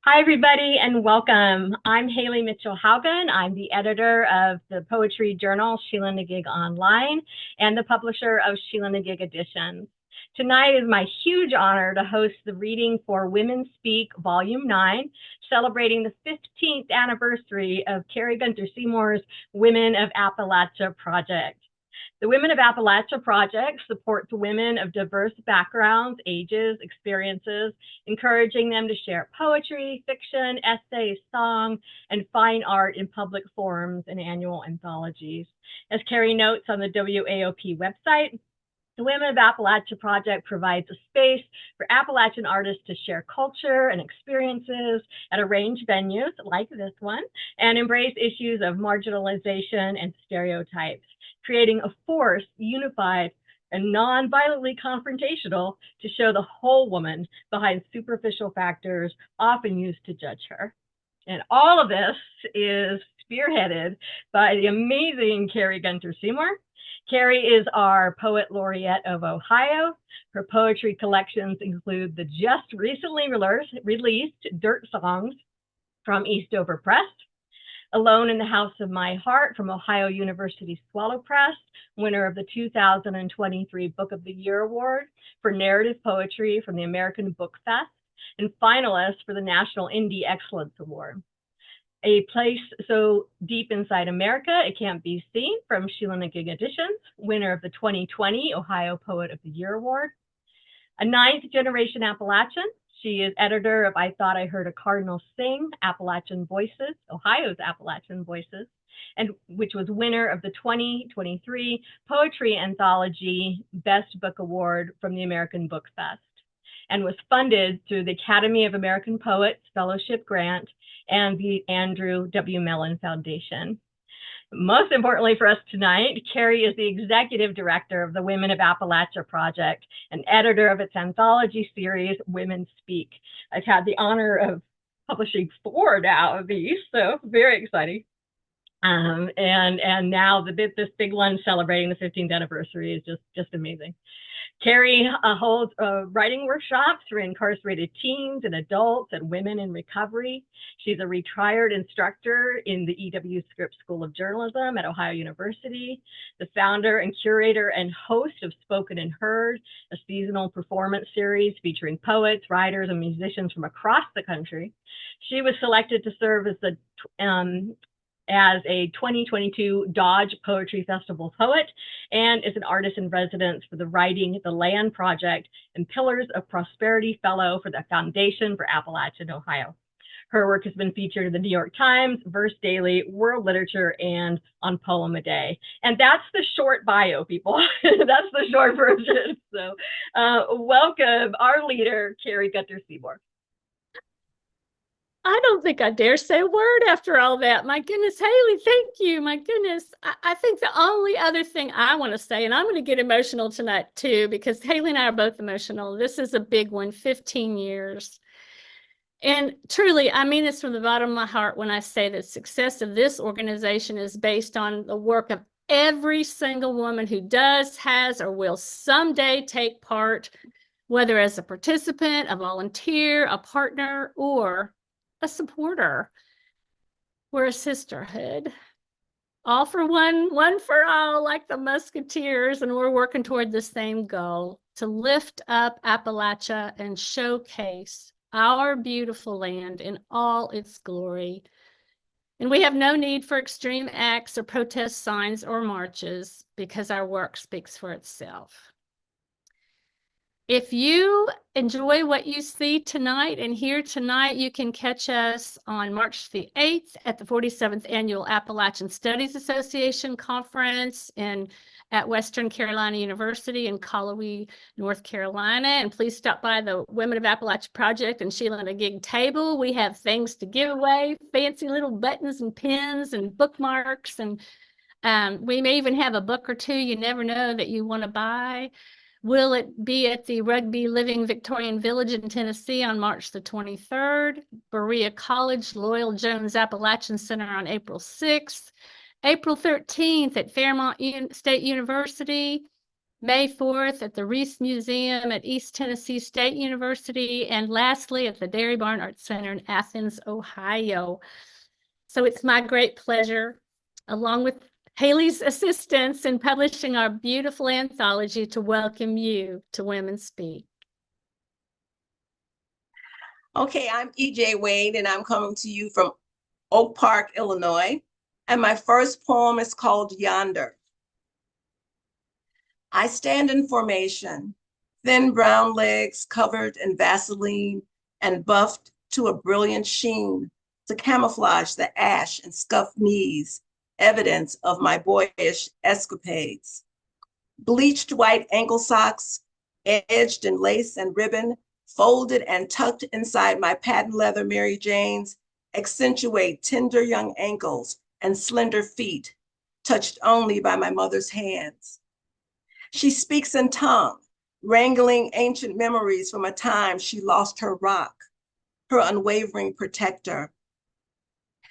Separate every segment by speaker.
Speaker 1: Hi, everybody, and welcome. I'm Hayley Mitchell Haugen. I'm the editor of the poetry journal Sheila-Na-Gig Online and the publisher of Sheila-Na-Gig Editions. Tonight is my huge honor to host the reading for Women Speak Volume 9, celebrating the 15th anniversary of Kari Gunter-Seymour's Women of Appalachia project. The Women of Appalachia project supports women of diverse backgrounds, ages, experiences, encouraging them to share poetry, fiction, essays, song, and fine art in public forums and annual anthologies. As Kari notes on the WAOP website, the Women of Appalachia project provides a space for Appalachian artists to share culture and experiences at arranged venues like this one and embrace issues of marginalization and stereotypes, creating a force unified and non-violently confrontational to show the whole woman behind superficial factors often used to judge her. And all of this is spearheaded by the amazing Kari Gunter-Seymour. Kari is our Poet Laureate of Ohio. Her poetry collections include the just recently released Dirt Songs from Eastover Press, Alone in the House of My Heart from Ohio University Swallow Press, winner of the 2023 Book of the Year Award for Narrative Poetry from the American Book Fest, and finalist for the National Indie Excellence Award. A Place So Deep Inside America, It Can't Be Seen from Sheila-Na-Gig Editions, winner of the 2020 Ohio Poet of the Year Award. A ninth generation Appalachian. She is editor of I Thought I Heard a Cardinal Sing, Appalachian Voices, Ohio's Appalachian Voices, and which was winner of the 2023 Poetry Anthology Best Book Award from the American Book Fest, and was funded through the Academy of American Poets Fellowship Grant and the Andrew W. Mellon Foundation. Most importantly for us tonight, Kari is the executive director of the Women of Appalachia project and editor of its anthology series, Women Speak. I've had the honor of publishing 4 now of these, so very exciting. And now this big one celebrating the 15th anniversary is just amazing. Kari holds writing workshops for incarcerated teens and adults and women in recovery. She's a retired instructor in the E.W. Scripps School of Journalism at Ohio University, the founder and curator and host of Spoken and Heard, a seasonal performance series featuring poets, writers, and musicians from across the country. She was selected to serve as a 2022 Dodge Poetry Festival poet and is an artist in residence for the Writing the Land Project and Pillars of Prosperity Fellow for the Foundation for Appalachian Ohio. Her work has been featured in the New York Times, Verse Daily, World Literature, and on Poem a Day. And that's the short bio, people. That's the short version. So welcome our leader, Kari Gunter-Seymour.
Speaker 2: I don't think I dare say a word after all that. My goodness, Hayley, thank you. My goodness. I think the only other thing I want to say, and I'm going to get emotional tonight too, because Hayley and I are both emotional. This is a big one, 15 years. And truly, I mean this from the bottom of my heart when I say that success of this organization is based on the work of every single woman who does, has, or will someday take part, whether as a participant, a volunteer, a partner, or a supporter. We're a sisterhood, all for one, one for all, like the Musketeers, and we're working toward the same goal, to lift up Appalachia and showcase our beautiful land in all its glory. And we have no need for extreme acts or protest signs or marches, because our work speaks for itself. If you enjoy what you see tonight and hear tonight, you can catch us on March the 8th at the 47th Annual Appalachian Studies Association Conference at Western Carolina University in Colowee, North Carolina. And please stop by the Women of Appalachia Project and Sheila-Na-Gig table. We have things to give away, fancy little buttons and pins and bookmarks. And we may even have a book or two you never know that you want to buy. Will it be at the Rugby Living Victorian Village in Tennessee on March the 23rd, Berea College Loyal Jones Appalachian Center on April 6th, April 13th at Fairmont State University, May 4th at the Reese Museum at East Tennessee State University, and lastly at the Dairy Barn Arts Center in Athens, Ohio. So it's my great pleasure, along with Hayley's assistance in publishing our beautiful anthology, to welcome you to Women Speak.
Speaker 3: Okay, I'm E.J. Wade, and I'm coming to you from Oak Park, Illinois. And my first poem is called Yonder. I stand in formation, thin brown legs covered in Vaseline and buffed to a brilliant sheen to camouflage the ash and scuffed knees, evidence of my boyish escapades. Bleached white ankle socks, edged in lace and ribbon, folded and tucked inside my patent leather Mary Janes, accentuate tender young ankles and slender feet, touched only by my mother's hands. She speaks in tongue, wrangling ancient memories from a time she lost her rock, her unwavering protector.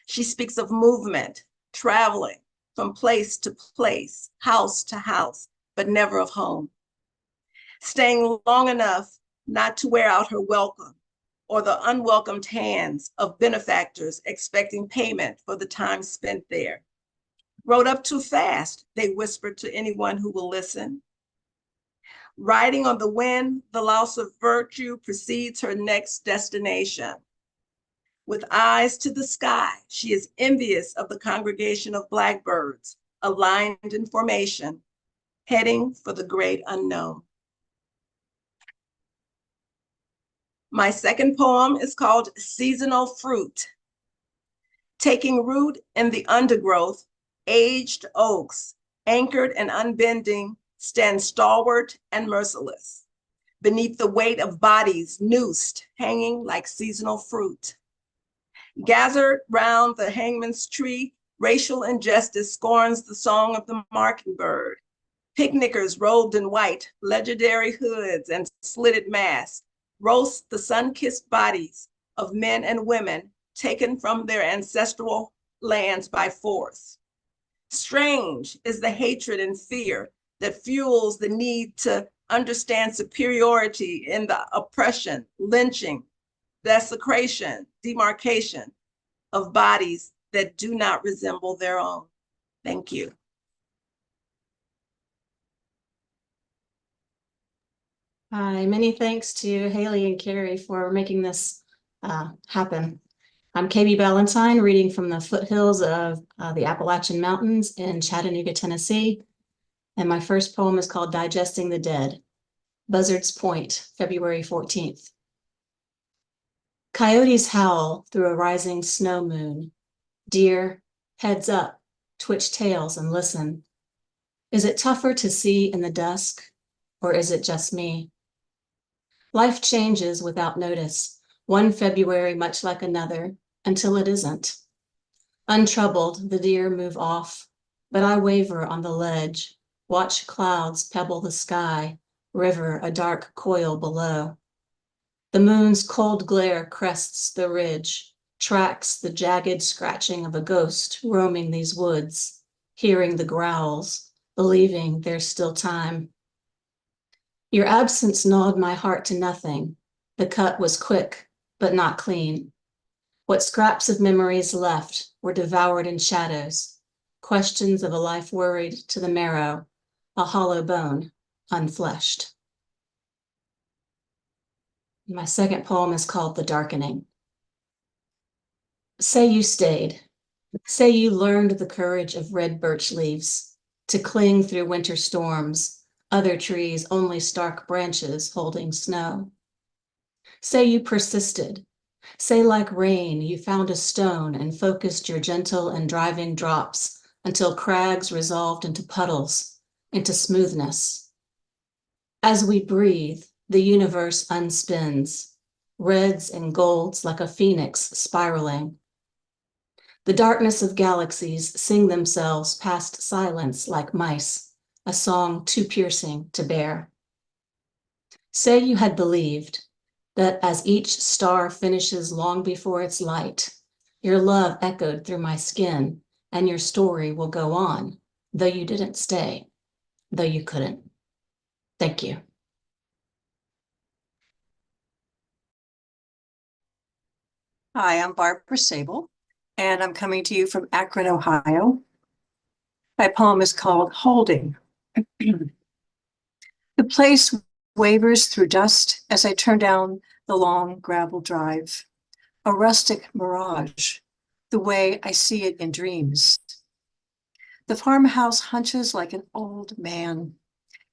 Speaker 3: She speaks of movement, traveling from place to place, house to house, but never of home. Staying long enough not to wear out her welcome or the unwelcomed hands of benefactors expecting payment for the time spent there. Rode up too fast, they whispered to anyone who will listen. Riding on the wind, the loss of virtue precedes her next destination. With eyes to the sky, she is envious of the congregation of blackbirds, aligned in formation, heading for the great unknown. My second poem is called Seasonal Fruit. Taking root in the undergrowth, aged oaks, anchored and unbending, stand stalwart and merciless, beneath the weight of bodies noosed, hanging like seasonal fruit. Gathered round the hangman's tree, racial injustice scorns the song of the mockingbird. Picnickers robed in white, legendary hoods and slitted masks, roast the sun-kissed bodies of men and women taken from their ancestral lands by force. Strange is the hatred and fear that fuels the need to understand superiority in the oppression, lynching, desecration, demarcation of bodies that do not resemble their own. Thank you.
Speaker 4: Hi, many thanks to Hayley and Kari for making this happen. I'm KB Ballentine, reading from the foothills of the Appalachian Mountains in Chattanooga, Tennessee. And my first poem is called Digesting the Dead. Buzzard's Point, February 14th. Coyotes howl through a rising snow moon. Deer, heads up, twitch tails and listen. Is it tougher to see in the dusk, or is it just me? Life changes without notice, one February much like another, until it isn't. Untroubled, the deer move off, but I waver on the ledge, watch clouds pebble the sky, river a dark coil below. The moon's cold glare crests the ridge, tracks the jagged scratching of a ghost roaming these woods, hearing the growls, believing there's still time. Your absence gnawed my heart to nothing. The cut was quick, but not clean. What scraps of memories left were devoured in shadows, questions of a life worried to the marrow, a hollow bone, unfleshed. My second poem is called The Darkening. Say you stayed. Say you learned the courage of red birch leaves, to cling through winter storms, other trees only stark branches holding snow. Say you persisted. Say like rain you found a stone and focused your gentle and driving drops until crags resolved into puddles, into smoothness. As we breathe, the universe unspins, reds and golds like a phoenix spiraling. The darkness of galaxies sing themselves past silence like mice, a song too piercing to bear. Say you had believed that as each star finishes long before its light, your love echoed through my skin and your story will go on, though you didn't stay, though you couldn't. Thank you.
Speaker 5: Hi, I'm Barbara Sabol, and I'm coming to you from Akron, Ohio. My poem is called Holding. The place wavers through dust as I turn down the long gravel drive, a rustic mirage, the way I see it in dreams. The farmhouse hunches like an old man,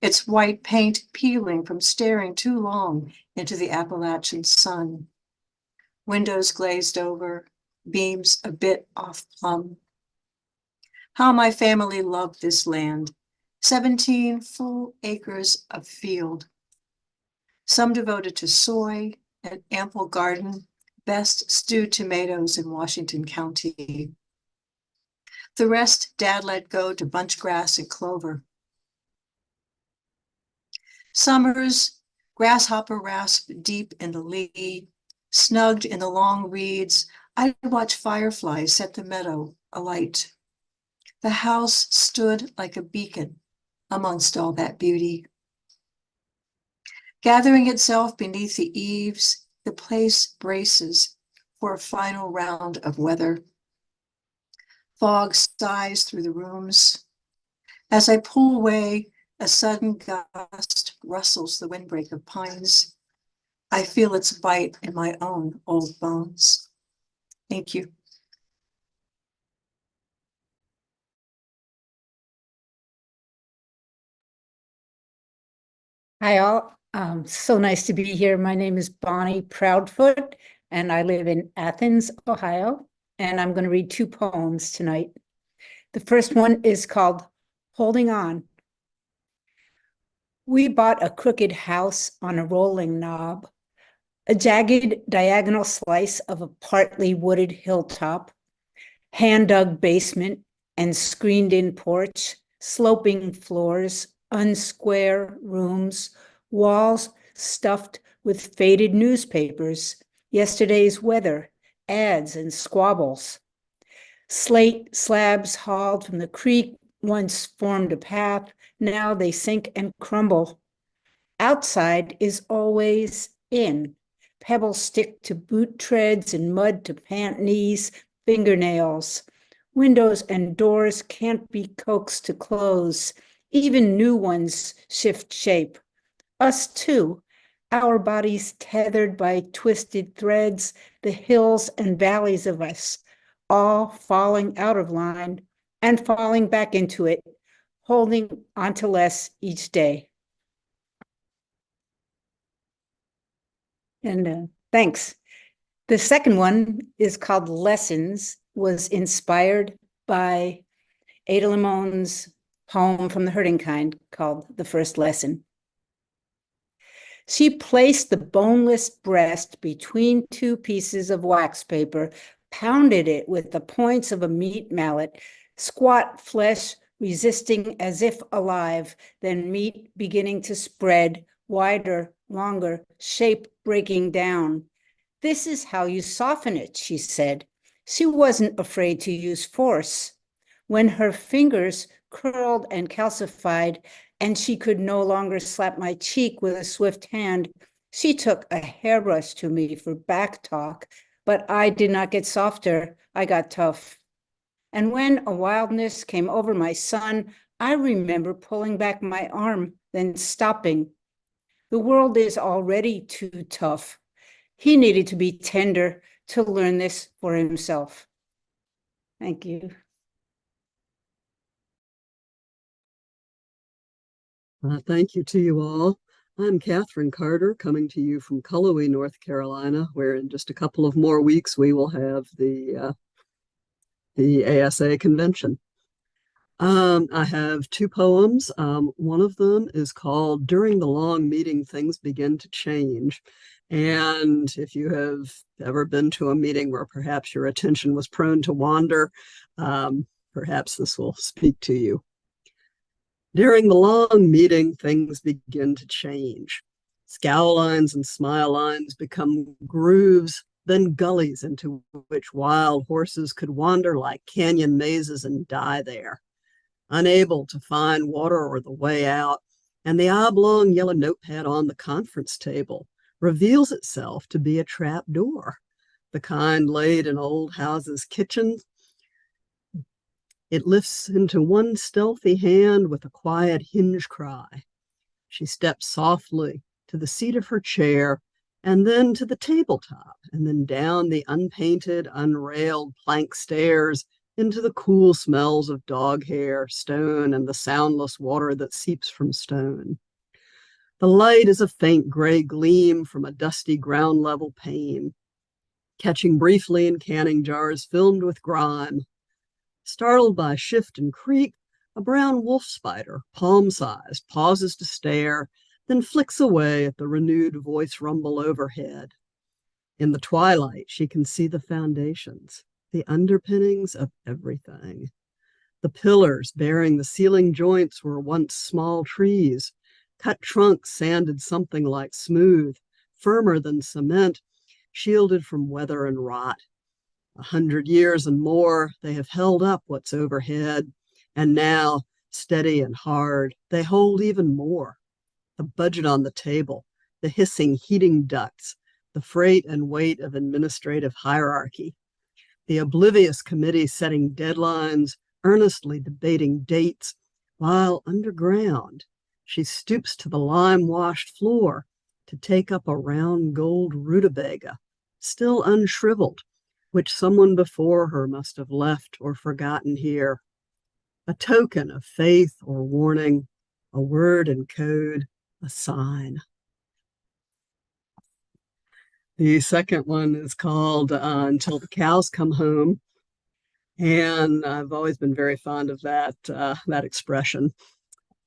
Speaker 5: its white paint peeling from staring too long into the Appalachian sun. Windows glazed over, beams a bit off plumb. How my family loved this land, 17 full acres of field. Some devoted to soy, an ample garden, best stewed tomatoes in Washington County. The rest Dad let go to bunch grass and clover. Summers, grasshopper rasp deep in the Leigh, snugged in the long reeds, I'd watch fireflies set the meadow alight. The house stood like a beacon amongst all that beauty. Gathering itself beneath the eaves, the place braces for a final round of weather. Fog sighs through the rooms. As I pull away, a sudden gust rustles the windbreak of pines. I feel its bite in my own old bones. Thank you.
Speaker 6: Hi, all. So nice to be here. My name is Bonnie Proudfoot, and I live in Athens, Ohio, and I'm going to read 2 poems tonight. The first one is called Holding On. We bought a crooked house on a rolling knob, a jagged diagonal slice of a partly wooded hilltop, hand-dug basement and screened-in porch, sloping floors, unsquare rooms, walls stuffed with faded newspapers, yesterday's weather, ads and squabbles. Slate slabs hauled from the creek once formed a path, now they sink and crumble. Outside is always in. Pebbles stick to boot treads and mud to pant knees, fingernails. Windows and doors can't be coaxed to close. Even new ones shift shape. Us too, our bodies tethered by twisted threads, the hills and valleys of us, all falling out of line and falling back into it, holding onto less each day. And thanks. The second one is called Lessons, was inspired by Ada Limon's poem from The Hurting Kind called The First Lesson. She placed the boneless breast between 2 pieces of wax paper, pounded it with the points of a meat mallet, squat flesh resisting as if alive, then meat beginning to spread, wider, longer, shape breaking down. This is how you soften it, she said. She wasn't afraid to use force. When her fingers curled and calcified, and she could no longer slap my cheek with a swift hand, she took a hairbrush to me for back talk, but I did not get softer, I got tough. And when a wildness came over my son, I remember pulling back my arm, then stopping. The world is already too tough. He needed to be tender to learn this for himself. Thank you.
Speaker 7: Thank you to you all. I'm Catherine Carter, coming to you from Cullowhee, North Carolina, where in just a couple of more weeks we will have the ASA convention. I have 2 poems. One of them is called During the Long Meeting, Things Begin to Change. And if you have ever been to a meeting where perhaps your attention was prone to wander, perhaps this will speak to you. During the long meeting, things begin to change. Scowl lines and smile lines become grooves, then gullies into which wild horses could wander like canyon mazes and die there. Unable to find water or the way out, and the oblong yellow notepad on the conference table reveals itself to be a trap door, the kind laid in old houses' kitchens. It lifts into one stealthy hand with a quiet hinge cry. She steps softly to the seat of her chair, and then to the tabletop, and then down the unpainted, unrailed plank stairs into the cool smells of dog hair, stone, and the soundless water that seeps from stone. The light is a faint gray gleam from a dusty ground level pane, catching briefly in canning jars filled with grime. Startled by shift and creak, a brown wolf spider, palm-sized, pauses to stare, then flicks away at the renewed voice rumble overhead. In the twilight, she can see the foundations, the underpinnings of everything. The pillars bearing the ceiling joints were once small trees. Cut trunks sanded something like smooth, firmer than cement, shielded from weather and rot. 100 years and more, they have held up what's overhead, and now, steady and hard, they hold even more. The budget on the table, the hissing heating ducts, the freight and weight of administrative hierarchy, the oblivious committee setting deadlines, earnestly debating dates, while underground, she stoops to the lime-washed floor to take up a round gold rutabaga, still unshriveled, which someone before her must have left or forgotten here. A token of faith or warning, a word in code, a sign. The second one is called Until the Cows Come Home. And I've always been very fond of that expression.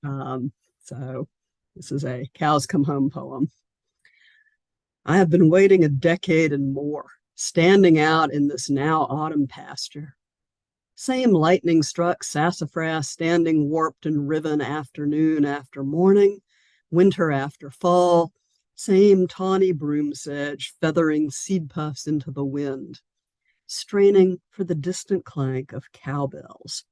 Speaker 7: So this is a Cows Come Home poem. I have been waiting a decade and more, standing out in this now autumn pasture. Same lightning-struck sassafras standing warped and riven afternoon after morning, winter after fall, same tawny broom sedge feathering seed puffs into the wind, straining for the distant clank of cowbells.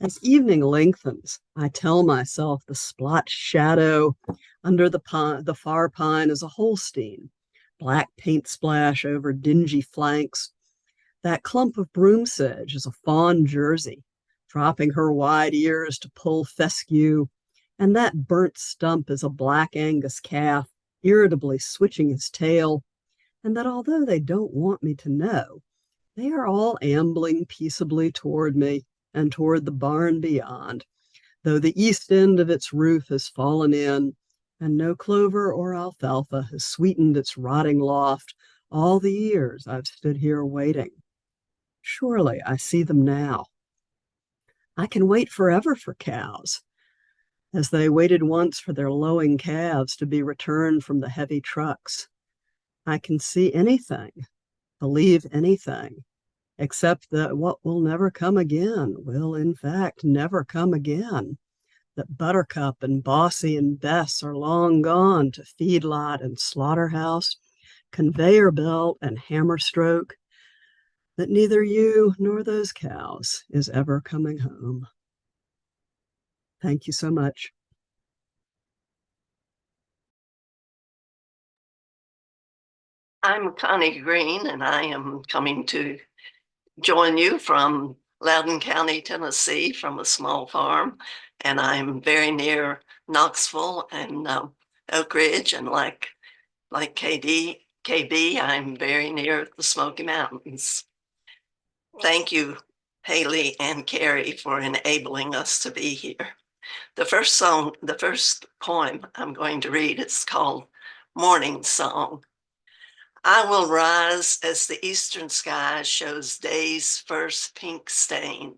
Speaker 7: As evening lengthens, I tell myself the splotched shadow under the far pine is a Holstein, black paint splash over dingy flanks. That clump of broom sedge is a fawn Jersey, dropping her wide ears to pull fescue, and that burnt stump is a black Angus calf, irritably switching his tail, and that although they don't want me to know, they are all ambling peaceably toward me and toward the barn beyond, though the east end of its roof has fallen in, and no clover or alfalfa has sweetened its rotting loft all the years I've stood here waiting. Surely I see them now. I can wait forever for cows, as they waited once for their lowing calves to be returned from the heavy trucks. I can see anything, believe anything, except that what will never come again will, in fact, never come again. That Buttercup and Bossy and Bess are long gone to feedlot and slaughterhouse, conveyor belt and hammer stroke, that neither you nor those cows is ever coming home. Thank you so much.
Speaker 8: I'm Connie Green, and I am coming to join you from Loudoun County, Tennessee, from a small farm. And I'm very near Knoxville and Oak Ridge, and like KB, I'm very near the Smoky Mountains. Thank you, Hayley and Kari, for enabling us to be here. The first poem I'm going to read is called Morning Song. I will rise as the eastern sky shows day's first pink stain,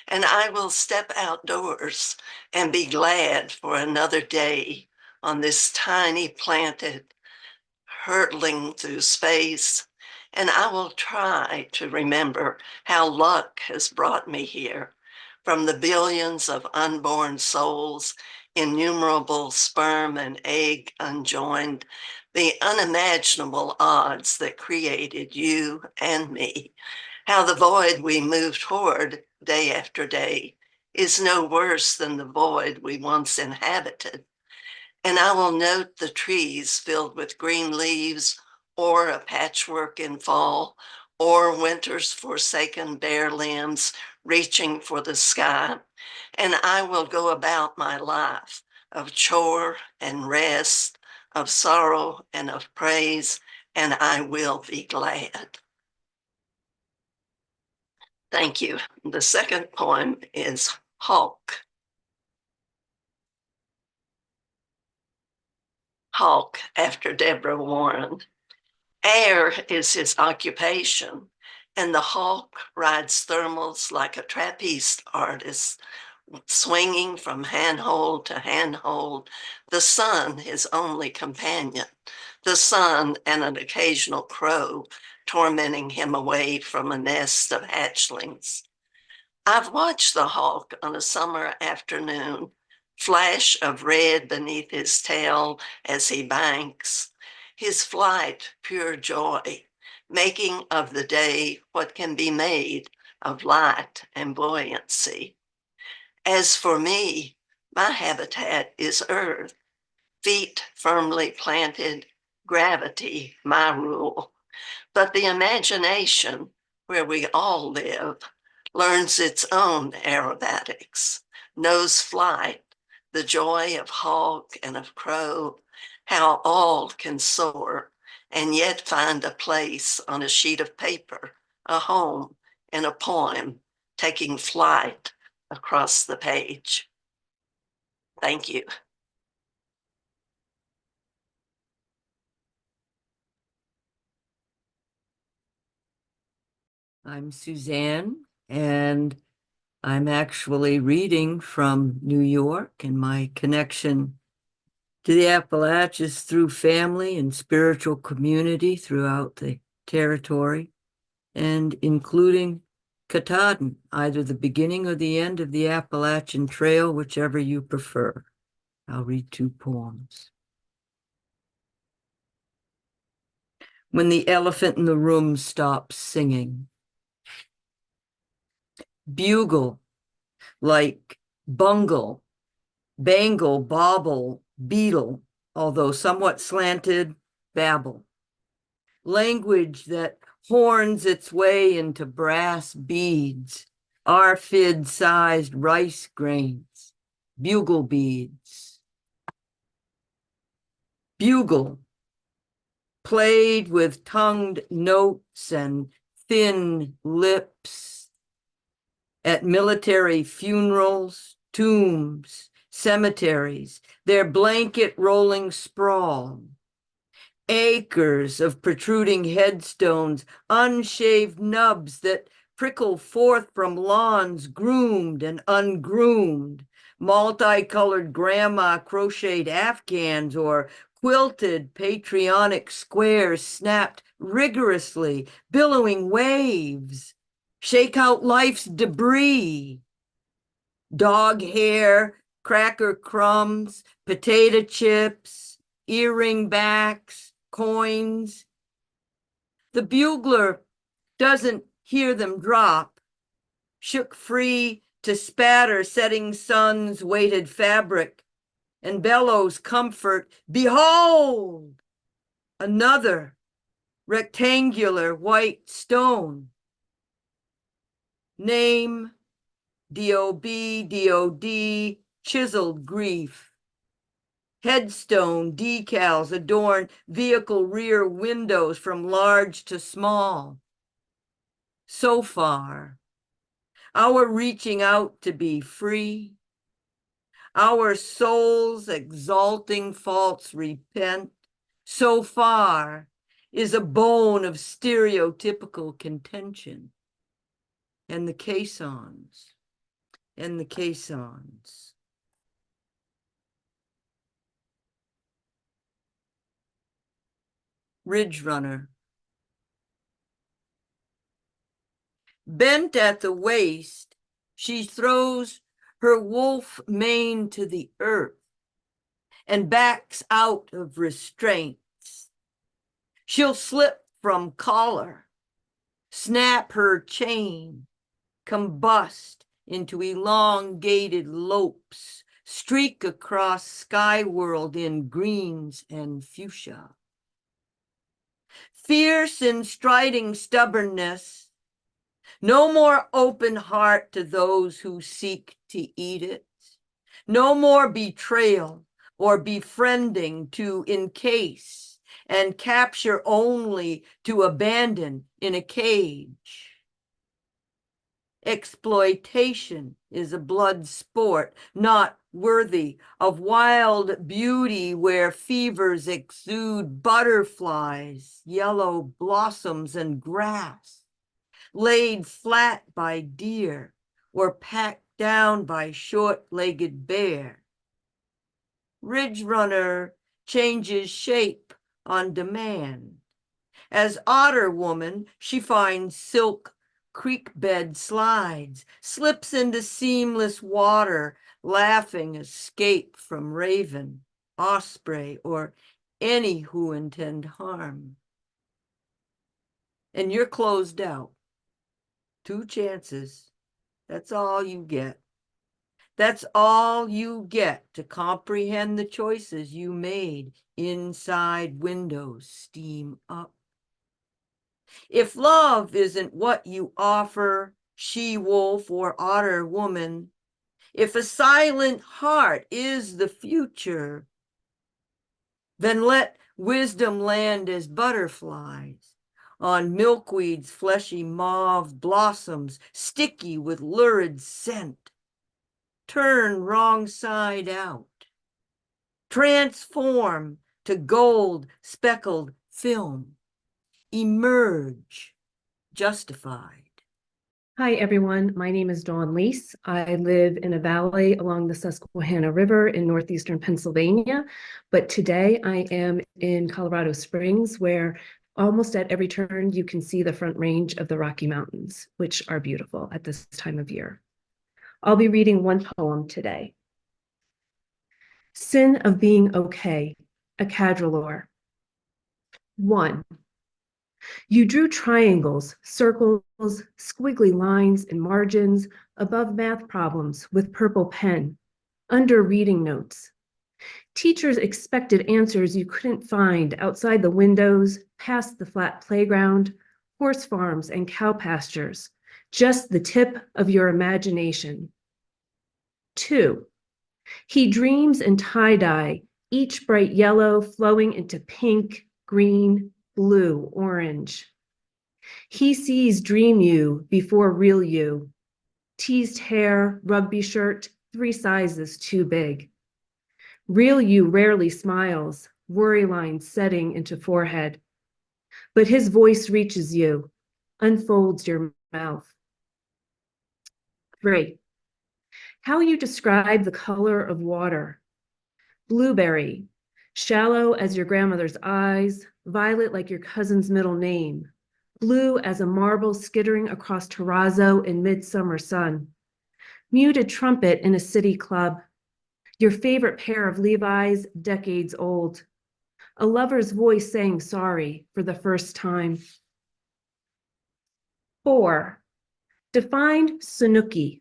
Speaker 8: and I will step outdoors and be glad for another day on this tiny planet hurtling through space, and I will try to remember how luck has brought me here from the billions of unborn souls, innumerable sperm and egg unjoined, the unimaginable odds that created you and me, how the void we move toward day after day is no worse than the void we once inhabited, and I will note the trees filled with green leaves, or a patchwork in fall, or winter's forsaken bare limbs reaching for the sky. And I will go about my life of chore and rest, of sorrow and of praise, and I will be glad. Thank you. The second poem is Hawk. Hawk, after Deborah Warren. Air is his occupation, and the hawk rides thermals like a trapeze artist, swinging from handhold to handhold, the sun his only companion, the sun and an occasional crow tormenting him away from a nest of hatchlings. I've watched the hawk on a summer afternoon, flash of red beneath his tail as he banks, his flight pure joy, making of the day what can be made of light and buoyancy. As for me, my habitat is earth, feet firmly planted, gravity my rule. But the imagination, where we all live, learns its own aerobatics, knows flight, the joy of hawk and of crow, how all can soar and yet find a place on a sheet of paper, a home in a poem, taking flight across the page. Thank you.
Speaker 9: I'm Suzanne, and I'm actually reading from New York, and my connection to the Appalachians through family and spiritual community throughout the territory, and including Katahdin, either the beginning or the end of the Appalachian Trail, whichever you prefer. I'll read 2 poems. When the elephant in the room stops singing. Bugle, like bungle, bangle, bobble, beetle, although somewhat slanted, babble. Language that horns its way into brass beads, arfid-sized rice grains, bugle beads. Bugle, played with tongued notes and thin lips, at military funerals, tombs, cemeteries, their blanket rolling sprawl. Acres of protruding headstones, unshaved nubs that prickle forth from lawns groomed and ungroomed, multicolored grandma crocheted afghans or quilted patriotic squares snapped rigorously, billowing waves. Shake out life's debris. Dog hair, cracker crumbs, potato chips, earring backs, coins. The bugler doesn't hear them drop, shook free to spatter setting sun's weighted fabric, and bellows comfort. Behold, another rectangular white stone. Name, D.O.B., D.O.D., chiseled grief. Headstone decals adorn vehicle rear windows from large to small. So far, our reaching out to be free, our souls exalting faults repent, so far is a bone of stereotypical contention. And the caissons, and the caissons. Ridge runner. Bent at the waist, she throws her wolf mane to the earth and backs out of restraints. She'll slip from collar, snap her chain, combust into elongated lopes, streak across sky world in greens and fuchsia. Fierce and striding stubbornness, no more open heart to those who seek to eat it. No more betrayal or befriending to encase and capture only to abandon in a cage. Exploitation is a blood sport not worthy of wild beauty where fevers exude butterflies, yellow blossoms and grass, laid flat by deer or packed down by short-legged bear. Ridge runner changes shape on demand. As otter woman, she finds silk creek bed slides, slips into seamless water, laughing escape from raven, osprey, or any who intend harm. And you're closed out. 2 chances. That's all you get. That's all you get to comprehend the choices you made inside windows steam up. If love isn't what you offer, she-wolf or otter woman, if a silent heart is the future, then let wisdom land as butterflies on milkweed's fleshy mauve blossoms, sticky with lurid scent. Turn wrong side out. Transform to gold speckled film. Emerge justified.
Speaker 10: Hi, everyone. My name is Dawn Leas. I live in a valley along the Susquehanna River in northeastern Pennsylvania, but today I am in Colorado Springs, where almost at every turn you can see the Front Range of the Rocky Mountains, which are beautiful at this time of year. I'll be reading one poem today. Sin of Being Okay, a Cadrelor. 1. You drew triangles, circles, squiggly lines and margins above math problems with purple pen, under reading notes. Teachers expected answers you couldn't find outside the windows, past the flat playground, horse farms and cow pastures, just the tip of your imagination. 2. He dreams in tie-dye, each bright yellow flowing into pink, green, blue, orange. He sees dream you before real you. Teased hair, rugby shirt, 3 sizes too big. Real you rarely smiles, worry lines setting into forehead. But his voice reaches you, unfolds your mouth. 3. How you describe the color of water. Blueberry, shallow as your grandmother's eyes, violet like your cousin's middle name, blue as a marble skittering across terrazzo in midsummer sun, muted trumpet in a city club, your favorite pair of Levi's decades old, a lover's voice saying sorry for the first time. 4. Define Sanuki.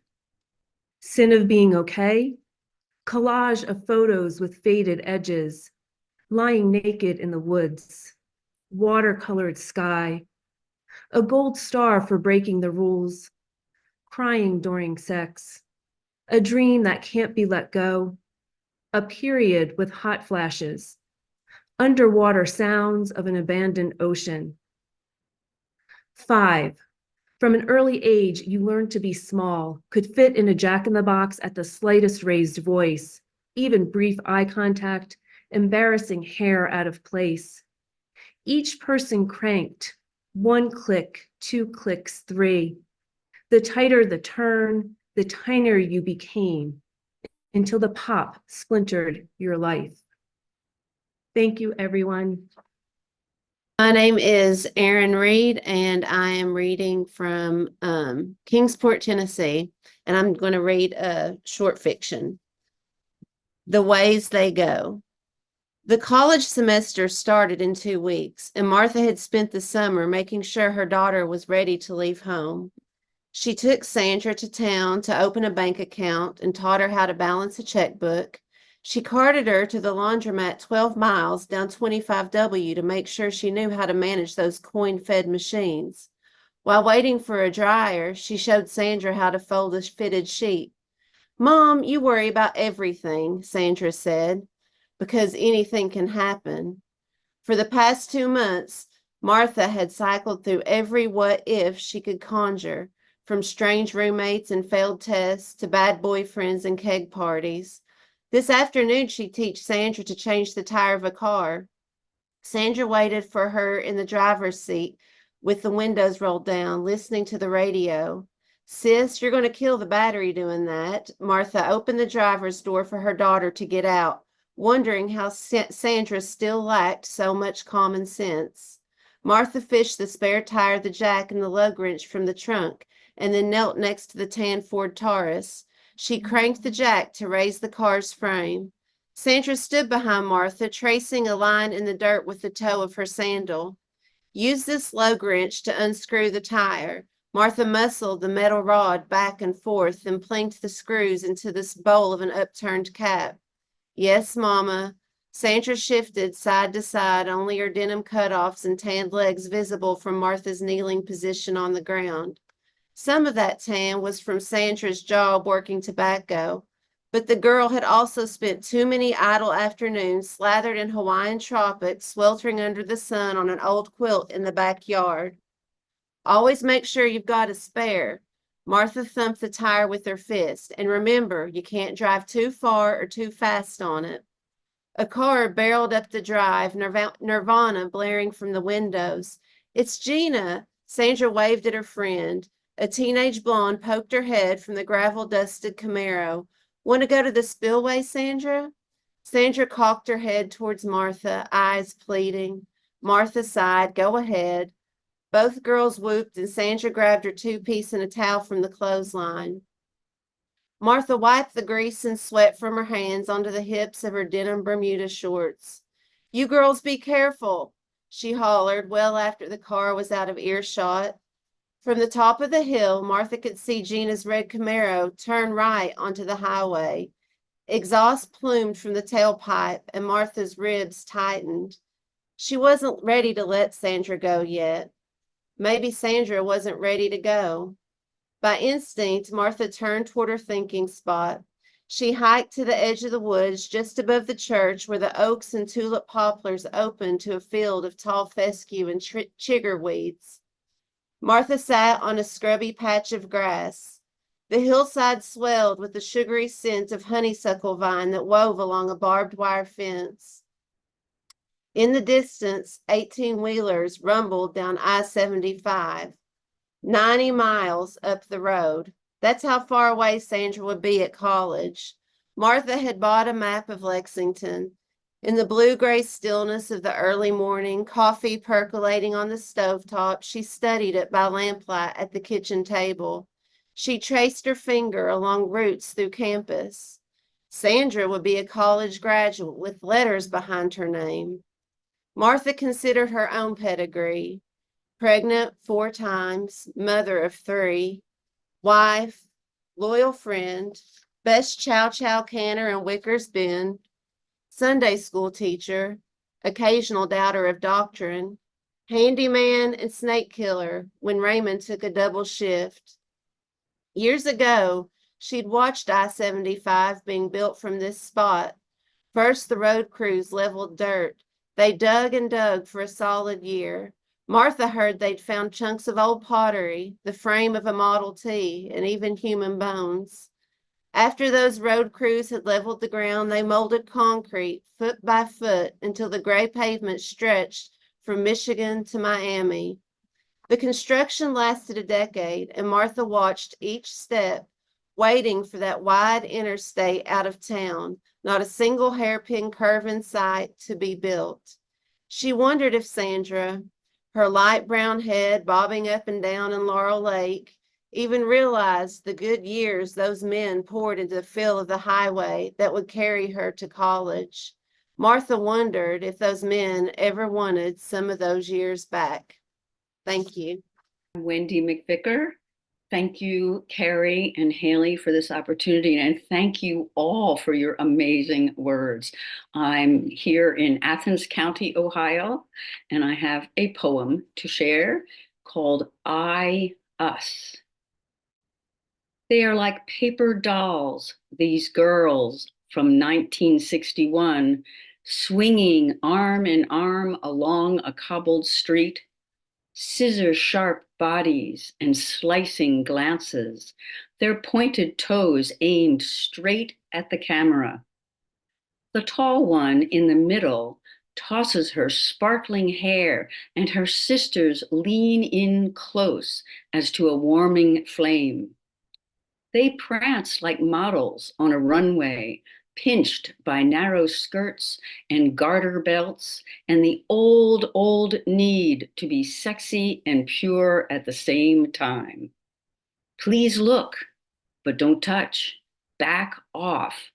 Speaker 10: Sin of Being Okay, collage of photos with faded edges, lying naked in the woods, watercolored sky, a gold star for breaking the rules, crying during sex, a dream that can't be let go, a period with hot flashes, underwater sounds of an abandoned ocean. 5. From an early age, you learned to be small, could fit in a jack-in-the-box at the slightest raised voice, even brief eye contact, embarrassing hair out of place. Each person cranked, 1 click, 2 clicks, 3. The tighter the turn, the tinier you became, until the pop splintered your life. Thank you, everyone.
Speaker 11: My name is Erin Reid, and I am reading from Kingsport, Tennessee, and I'm going to read a short fiction. The Ways They Go. The college semester started in 2 weeks, and Martha had spent the summer making sure her daughter was ready to leave home. She took Sandra to town to open a bank account and taught her how to balance a checkbook. She carted her to the laundromat 12 miles down 25W to make sure she knew how to manage those coin-fed machines. While waiting for a dryer, she showed Sandra how to fold a fitted sheet. "Mom, you worry about everything," Sandra said, "because anything can happen." For the past 2 months, Martha had cycled through every what if she could conjure, from strange roommates and failed tests to bad boyfriends and keg parties. This afternoon, she'd teach Sandra to change the tire of a car. Sandra waited for her in the driver's seat with the windows rolled down, listening to the radio. "Sis, you're going to kill the battery doing that." Martha opened the driver's door for her daughter to get out, wondering how Sandra still lacked so much common sense. Martha fished the spare tire, the jack, and the lug wrench from the trunk, and then knelt next to the tan Ford Taurus. She cranked the jack to raise the car's frame. Sandra stood behind Martha, tracing a line in the dirt with the toe of her sandal. "Use this lug wrench to unscrew the tire." Martha muscled the metal rod back and forth and planked the screws into this bowl of an upturned cap. "Yes, Mama." Sandra shifted side to side, only her denim cutoffs and tanned legs visible from Martha's kneeling position on the ground. Some of that tan was from Sandra's job working tobacco, but the girl had also spent too many idle afternoons slathered in Hawaiian tropics, sweltering under the sun on an old quilt in the backyard. "Always make sure you've got a spare." Martha thumped the tire with her fist. "And remember, you can't drive too far or too fast on it." A car barreled up the drive, Nirvana blaring from the windows. "It's Gina." Sandra waved at her friend. A teenage blonde poked her head from the gravel-dusted Camaro. "Want to go to the spillway, Sandra?" Sandra cocked her head towards Martha, eyes pleading. Martha sighed. "Go ahead." Both girls whooped, and Sandra grabbed her two-piece and a towel from the clothesline. Martha wiped the grease and sweat from her hands onto the hips of her denim Bermuda shorts. "You girls be careful," she hollered well after the car was out of earshot. From the top of the hill, Martha could see Gina's red Camaro turn right onto the highway. Exhaust plumed from the tailpipe, and Martha's ribs tightened. She wasn't ready to let Sandra go yet. Maybe Sandra wasn't ready to go. By instinct, Martha turned toward her thinking spot. She hiked to the edge of the woods just above the church where the oaks and tulip poplars opened to a field of tall fescue and chigger weeds. Martha sat on a scrubby patch of grass. The hillside swelled with the sugary scent of honeysuckle vine that wove along a barbed wire fence. In the distance, 18-wheelers rumbled down I-75, 90 miles up the road. That's how far away Sandra would be at college. Martha had bought a map of Lexington. In the blue-gray stillness of the early morning, coffee percolating on the stovetop, she studied it by lamplight at the kitchen table. She traced her finger along routes through campus. Sandra would be a college graduate with letters behind her name. Martha considered her own pedigree. Pregnant 4 times, mother of 3, wife, loyal friend, best chow-chow canner in Wicker's Bend, Sunday school teacher, occasional doubter of doctrine, handyman and snake killer when Raymond took a double shift. Years ago, she'd watched I-75 being built from this spot. First, the road crews leveled dirt. They dug and dug for a solid year. Martha heard they'd found chunks of old pottery, the frame of a Model T, and even human bones. After those road crews had leveled the ground, they molded concrete foot by foot until the gray pavement stretched from Michigan to Miami. The construction lasted a decade, and Martha watched each step, waiting for that wide interstate out of town, not a single hairpin curve in sight to be built. She wondered if Sandra, her light brown head bobbing up and down in Laurel Lake, even realized the good years those men poured into the fill of the highway that would carry her to college. Martha wondered if those men ever wanted some of those years back. Thank you.
Speaker 12: Wendy McVicker. Thank you, Kari and Hayley, for this opportunity, and thank you all for your amazing words. I'm here in Athens County, Ohio, and I have a poem to share called I, Us. They are like paper dolls, these girls from 1961, swinging arm in arm along a cobbled street, scissor-sharp bodies and slicing glances, their pointed toes aimed straight at the camera. The tall one in the middle tosses her sparkling hair, and her sisters lean in close as to a warming flame. They prance like models on a runway, pinched by narrow skirts and garter belts and the old need to be sexy and pure at the same time. Please look, but don't touch. Back off.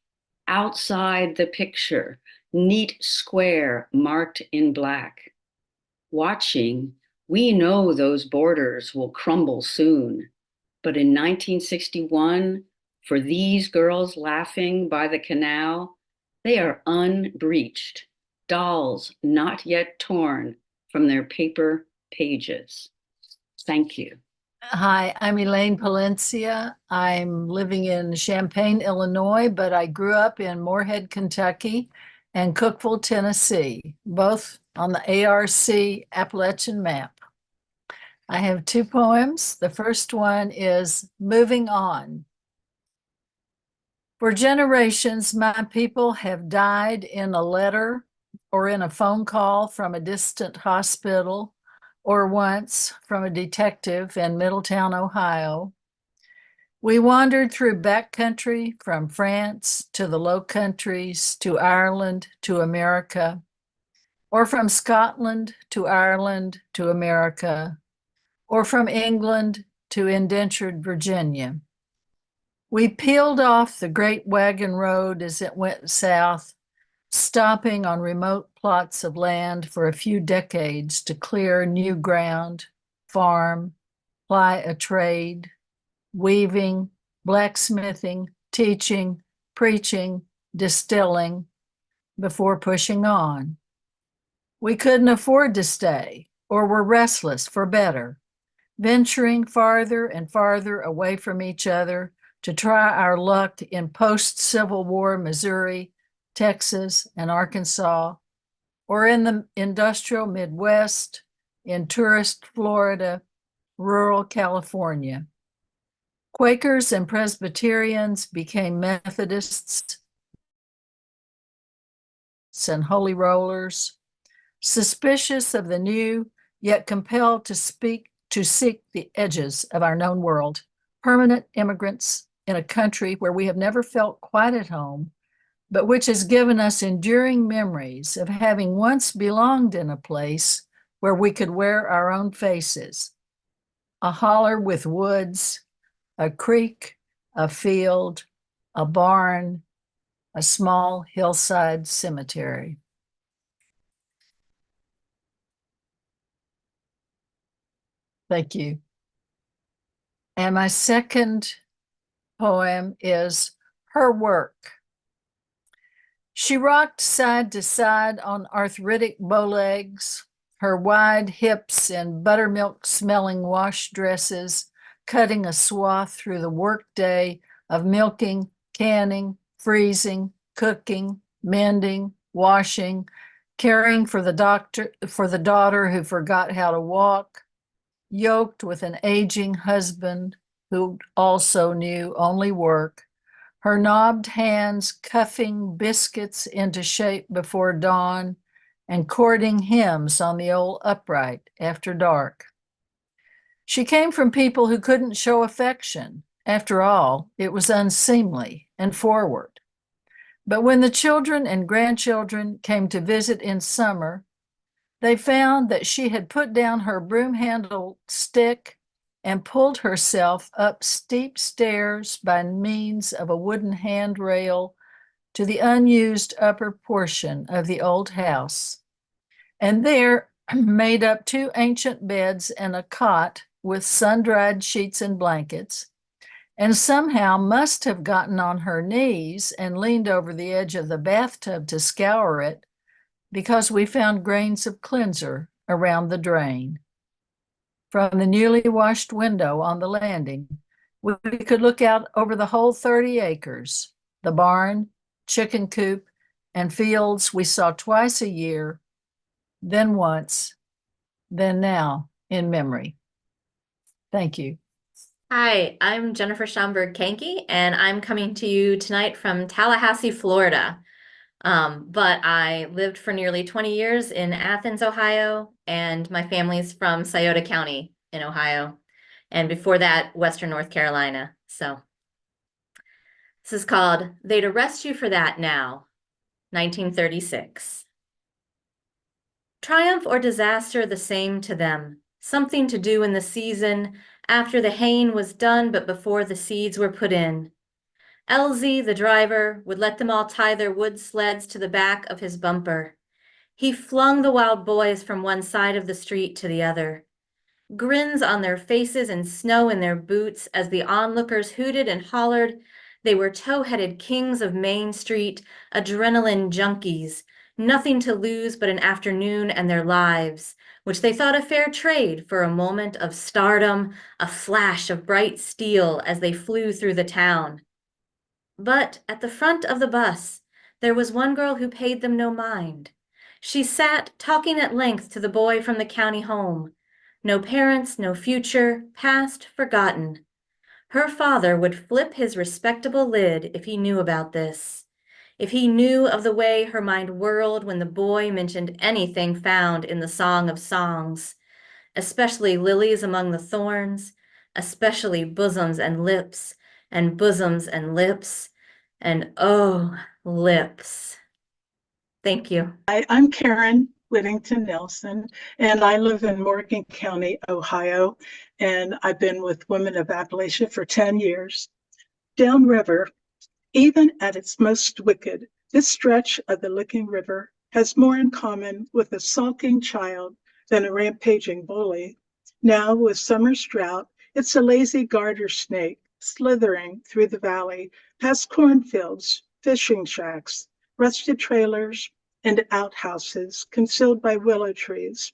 Speaker 12: Outside the picture, neat square marked in black. Watching, we know those borders will crumble soon. But in 1961, for these girls laughing by the canal, they are unbreached, dolls not yet torn from their paper pages. Thank you.
Speaker 13: Hi, I'm Elaine Palencia. I'm living in Champaign, Illinois, but I grew up in Moorhead, Kentucky, and Cookeville, Tennessee, both on the ARC Appalachian map. I have two poems. The first one is Moving On. For generations, my people have died in a letter or in a phone call from a distant hospital, or once from a detective in Middletown, Ohio. We wandered through backcountry from France to the Low Countries to Ireland to America, or from Scotland to Ireland to America, or from England to indentured Virginia. We peeled off the great wagon road as it went south, stopping on remote plots of land for a few decades to clear new ground, farm, ply a trade, weaving, blacksmithing, teaching, preaching, distilling, before pushing on. We couldn't afford to stay, or were restless for better, venturing farther and farther away from each other to try our luck in post-Civil War Missouri, Texas, and Arkansas, or in the industrial Midwest, in tourist Florida, rural California. Quakers and Presbyterians became Methodists and Holy Rollers, suspicious of the new, yet compelled to seek the edges of our known world, permanent immigrants in a country where we have never felt quite at home, but which has given us enduring memories of having once belonged in a place where we could wear our own faces. A holler with woods, a creek, a field, a barn, a small hillside cemetery. Thank you. And my second poem is Her Work. She rocked side to side on arthritic bow legs, her wide hips in buttermilk-smelling wash dresses, cutting a swath through the workday of milking, canning, freezing, cooking, mending, washing, caring for the daughter who forgot how to walk, yoked with an aging husband who also knew only work, her knobbed hands cuffing biscuits into shape before dawn and chording hymns on the old upright after dark. She came from people who couldn't show affection. After all, it was unseemly and forward. But when the children and grandchildren came to visit in summer, they found that she had put down her broom-handled stick and pulled herself up steep stairs by means of a wooden handrail to the unused upper portion of the old house, and there made up two ancient beds and a cot with sun-dried sheets and blankets, and somehow must have gotten on her knees and leaned over the edge of the bathtub to scour it because we found grains of cleanser around the drain. From the newly washed window on the landing, we could look out over the whole 30 acres, the barn, chicken coop, and fields we saw twice a year, then once, then now in memory. Thank you.
Speaker 14: Hi, I'm Jennifer Schomburg Kanke, and I'm coming to you tonight from Tallahassee, Florida. But I lived for nearly 20 years in Athens, Ohio, and my family's from Sauter County in Ohio. And before that, Western North Carolina. So this is called They'd Arrest You for That Now, 1936. Triumph or disaster the same to them, something to do in the season after the haying was done but before the seeds were put in. LZ, the driver, would let them all tie their wood sleds to the back of his bumper. He flung the wild boys from one side of the street to the other. Grins on their faces and snow in their boots as the onlookers hooted and hollered. They were tow-headed kings of Main Street, adrenaline junkies, nothing to lose but an afternoon and their lives, which they thought a fair trade for a moment of stardom, a flash of bright steel as they flew through the town. But at the front of the bus, there was one girl who paid them no mind. She sat talking at length to the boy from the county home. No parents, no future, past, forgotten. Her father would flip his respectable lid if he knew about this. If he knew of the way her mind whirled when the boy mentioned anything found in the Song of Songs, especially lilies among the thorns, especially bosoms and lips, and bosoms and lips, and oh, lips. Thank you.
Speaker 15: I'm Karen Whittington Nelson, and I live in Morgan County, Ohio, and I've been with Women of Appalachia for 10 years. Downriver, even at its most wicked, this stretch of the Licking River has more in common with a sulking child than a rampaging bully. Now, with summer's drought, it's a lazy garter snake slithering through the valley, past cornfields, fishing shacks, rusted trailers, and outhouses concealed by willow trees.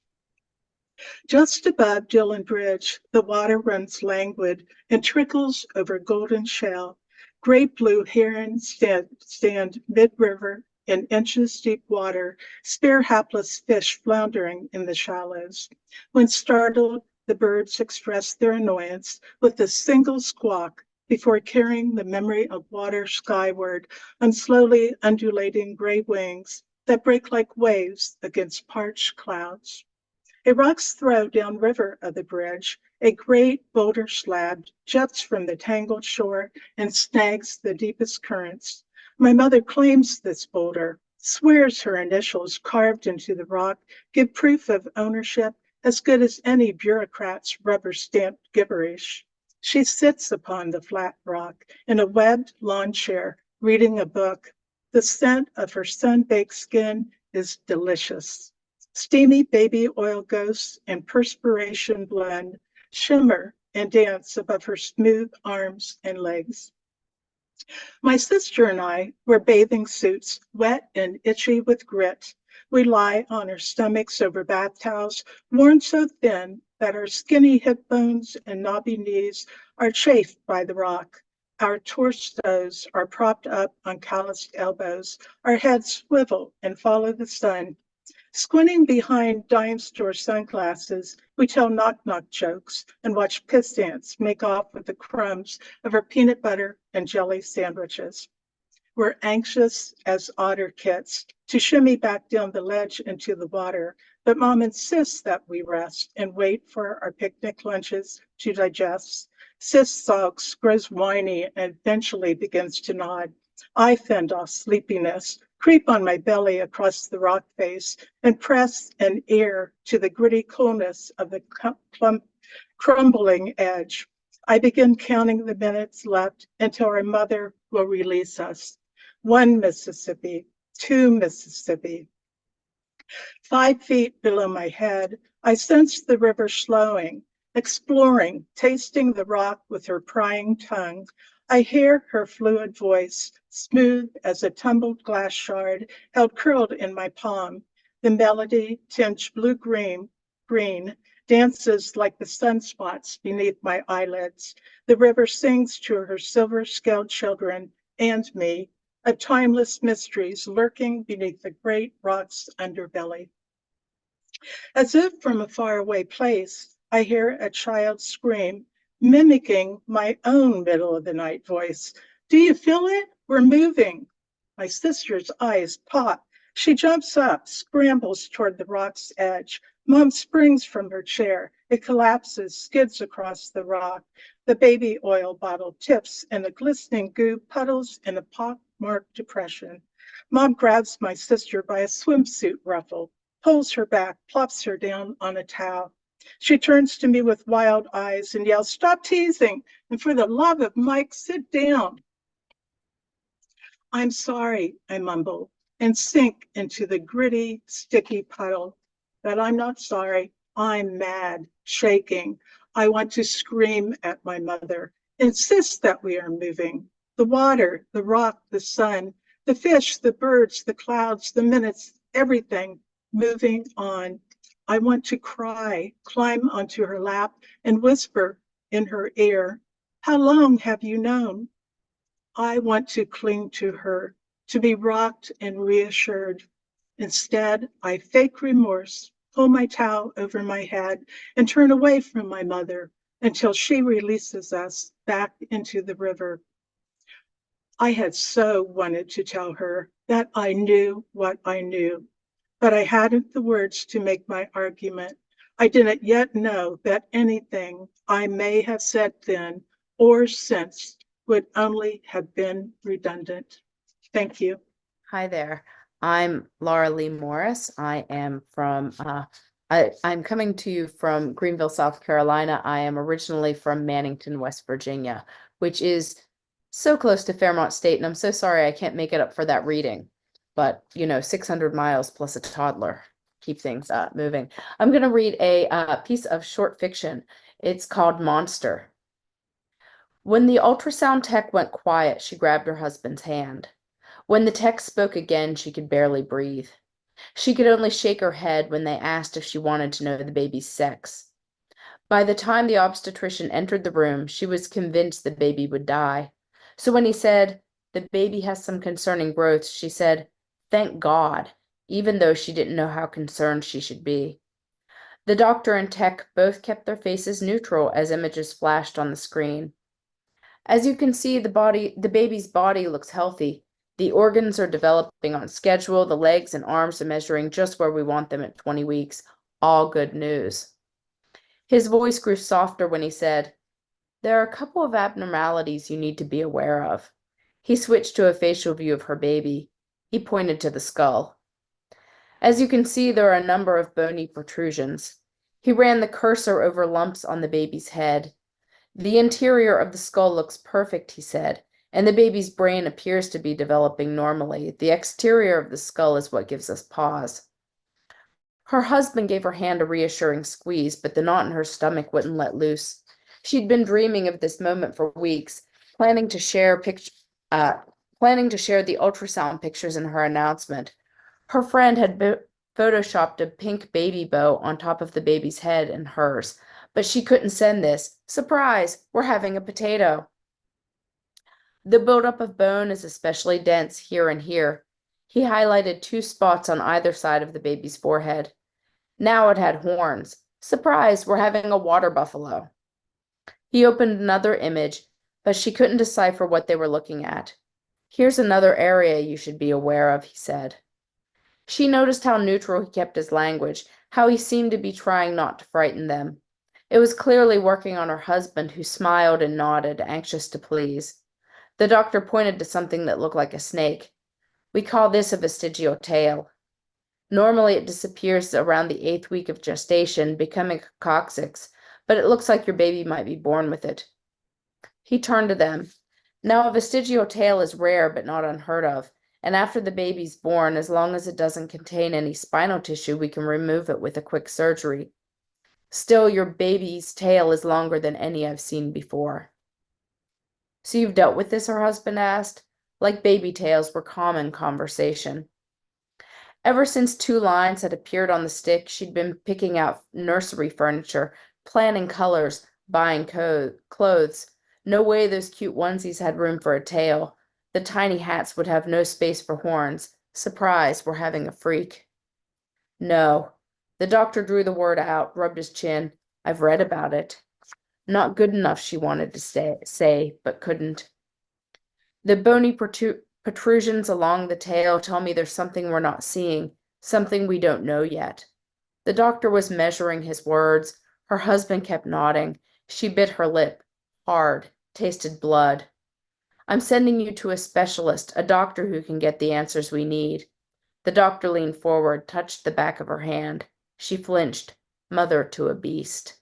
Speaker 15: Just above Dillon Bridge, the water runs languid and trickles over golden shell. Great blue herons stand mid-river in inches deep water, spare hapless fish floundering in the shallows. When startled, the birds express their annoyance with a single squawk before carrying the memory of water skyward on slowly undulating gray wings that break like waves against parched clouds. A rock's throw downriver of the bridge, a great boulder slab juts from the tangled shore and snags the deepest currents. My mother claims this boulder, swears her initials carved into the rock give proof of ownership as good as any bureaucrat's rubber-stamped gibberish. She sits upon the flat rock in a webbed lawn chair, reading a book. The scent of her sun-baked skin is delicious. Steamy baby oil ghosts and perspiration blend, shimmer and dance above her smooth arms and legs. My sister and I wear bathing suits, wet and itchy with grit. We lie on our stomachs over bath towels, worn so thin that our skinny hip bones and knobby knees are chafed by the rock. Our torsos are propped up on calloused elbows. Our heads swivel and follow the sun. Squinting behind dime store sunglasses, we tell knock-knock jokes and watch piss ants make off with the crumbs of our peanut butter and jelly sandwiches. We're anxious as otter kits to shimmy back down the ledge into the water, but Mom insists that we rest and wait for our picnic lunches to digest. Sis sulks, grows whiny, and eventually begins to nod. I fend off sleepiness, creep on my belly across the rock face, and press an ear to the gritty coolness of the crumbling edge. I begin counting the minutes left until our mother will release us. 1 Mississippi, 2 Mississippi. 5 feet below my head, I sense the river slowing, exploring, tasting the rock with her prying tongue. I hear her fluid voice, smooth as a tumbled glass shard held curled in my palm. The melody, tinged blue-green, dances like the sunspots beneath my eyelids. The river sings to her silver-scaled children and me, of timeless mysteries lurking beneath the great rock's underbelly. As if from a faraway place, I hear a child scream, mimicking my own middle-of-the-night voice. Do you feel it? We're moving. My sister's eyes pop. She jumps up, scrambles toward the rock's edge. Mom springs from her chair. It collapses, skids across the rock. The baby oil bottle tips, and the glistening goo puddles in a pock-marked depression. Mom grabs my sister by a swimsuit ruffle, pulls her back, plops her down on a towel. She turns to me with wild eyes and yells, "Stop teasing, and for the love of Mike, sit down." "I'm sorry," I mumble, and sink into the gritty, sticky puddle. But I'm not sorry. I'm mad, shaking. I want to scream at my mother, insist that we are moving. The water, the rock, the sun, the fish, the birds, the clouds, the minutes, everything moving on. I want to cry, climb onto her lap, and whisper in her ear, "How long have you known?" I want to cling to her, to be rocked and reassured. Instead, I fake remorse, pull my towel over my head, and turn away from my mother until she releases us back into the river. I had so wanted to tell her that I knew what I knew, but I hadn't the words to make my argument. I didn't yet know that anything I may have said then or since would only have been redundant. Thank you.
Speaker 16: Hi there. I'm Laura Lee Morris. I am from, I'm coming to you from Greenville, South Carolina. I am originally from Mannington, West Virginia, which is so close to Fairmont State. And I'm so sorry I can't make it up for that reading. But, 600 miles plus a toddler. Keep things moving. I'm going to read a piece of short fiction. It's called Monster. When the ultrasound tech went quiet, she grabbed her husband's hand. When the tech spoke again, she could barely breathe. She could only shake her head when they asked if she wanted to know the baby's sex. By the time the obstetrician entered the room, she was convinced the baby would die. So when he said, "The baby has some concerning growths," she said, "Thank God," even though she didn't know how concerned she should be. The doctor and tech both kept their faces neutral as images flashed on the screen. As you can see, the baby's body looks healthy. The organs are developing on schedule. The legs and arms are measuring just where we want them at 20 weeks. All good news. His voice grew softer when he said, "There are a couple of abnormalities you need to be aware of." He switched to a facial view of her baby. He pointed to the skull. As you can see, there are a number of bony protrusions. He ran the cursor over lumps on the baby's head. "The interior of the skull looks perfect," he said, "and the baby's brain appears to be developing normally. The exterior of the skull is what gives us pause." Her husband gave her hand a reassuring squeeze, but the knot in her stomach wouldn't let loose. She'd been dreaming of this moment for weeks, planning to share the ultrasound pictures in her announcement. Her friend had photoshopped a pink baby bow on top of the baby's head and hers, but she couldn't send this. Surprise, we're having a potato. The buildup of bone is especially dense here and here. He highlighted 2 spots on either side of the baby's forehead. Now it had horns. Surprise, we're having a water buffalo. He opened another image, but she couldn't decipher what they were looking at. "Here's another area you should be aware of," he said. She noticed how neutral he kept his language, how he seemed to be trying not to frighten them. It was clearly working on her husband, who smiled and nodded, anxious to please. The doctor pointed to something that looked like a snake. "We call this a vestigial tail. Normally it disappears around the 8th week of gestation, becoming a coccyx, but it looks like your baby might be born with it." He turned to them. "Now, a vestigial tail is rare but not unheard of, and after the baby's born, as long as it doesn't contain any spinal tissue, we can remove it with a quick surgery. Still, your baby's tail is longer than any I've seen before. So you've dealt with this, her husband asked, like baby tails were common conversation. Ever since 2 lines had appeared on the stick, she'd been picking out nursery furniture, planning colors, buying clothes. No way those cute onesies had room for a tail. The tiny hats would have no space for horns. Surprise, we're having a freak. No. The doctor drew the word out, rubbed his chin. I've read about it. Not good enough, she wanted to say, but couldn't. The bony protrusions along the tail tell me there's something we're not seeing, something we don't know yet. The doctor was measuring his words. Her husband kept nodding. She bit her lip. Hard. Tasted blood. I'm sending you to a specialist, a doctor who can get the answers we need. The doctor leaned forward, touched the back of her hand. She flinched. Mother to a beast.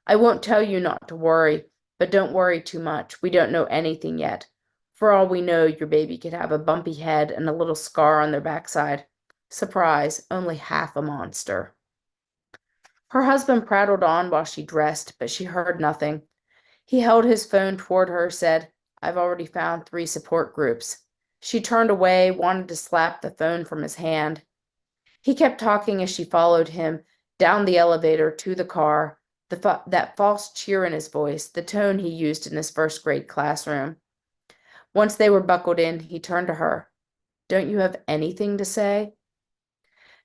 Speaker 16: I won't tell you not to worry, but don't worry too much. We don't know anything yet. For all we know, your baby could have a bumpy head and a little scar on their backside. Surprise, only half a monster. Her husband prattled on while she dressed, but she heard nothing. He held his phone toward her, said, I've already found 3 support groups. She turned away, wanted to slap the phone from his hand. He kept talking as she followed him down the elevator to the car, that false cheer in his voice, the tone he used in his first-grade classroom. Once they were buckled in, he turned to her. Don't you have anything to say?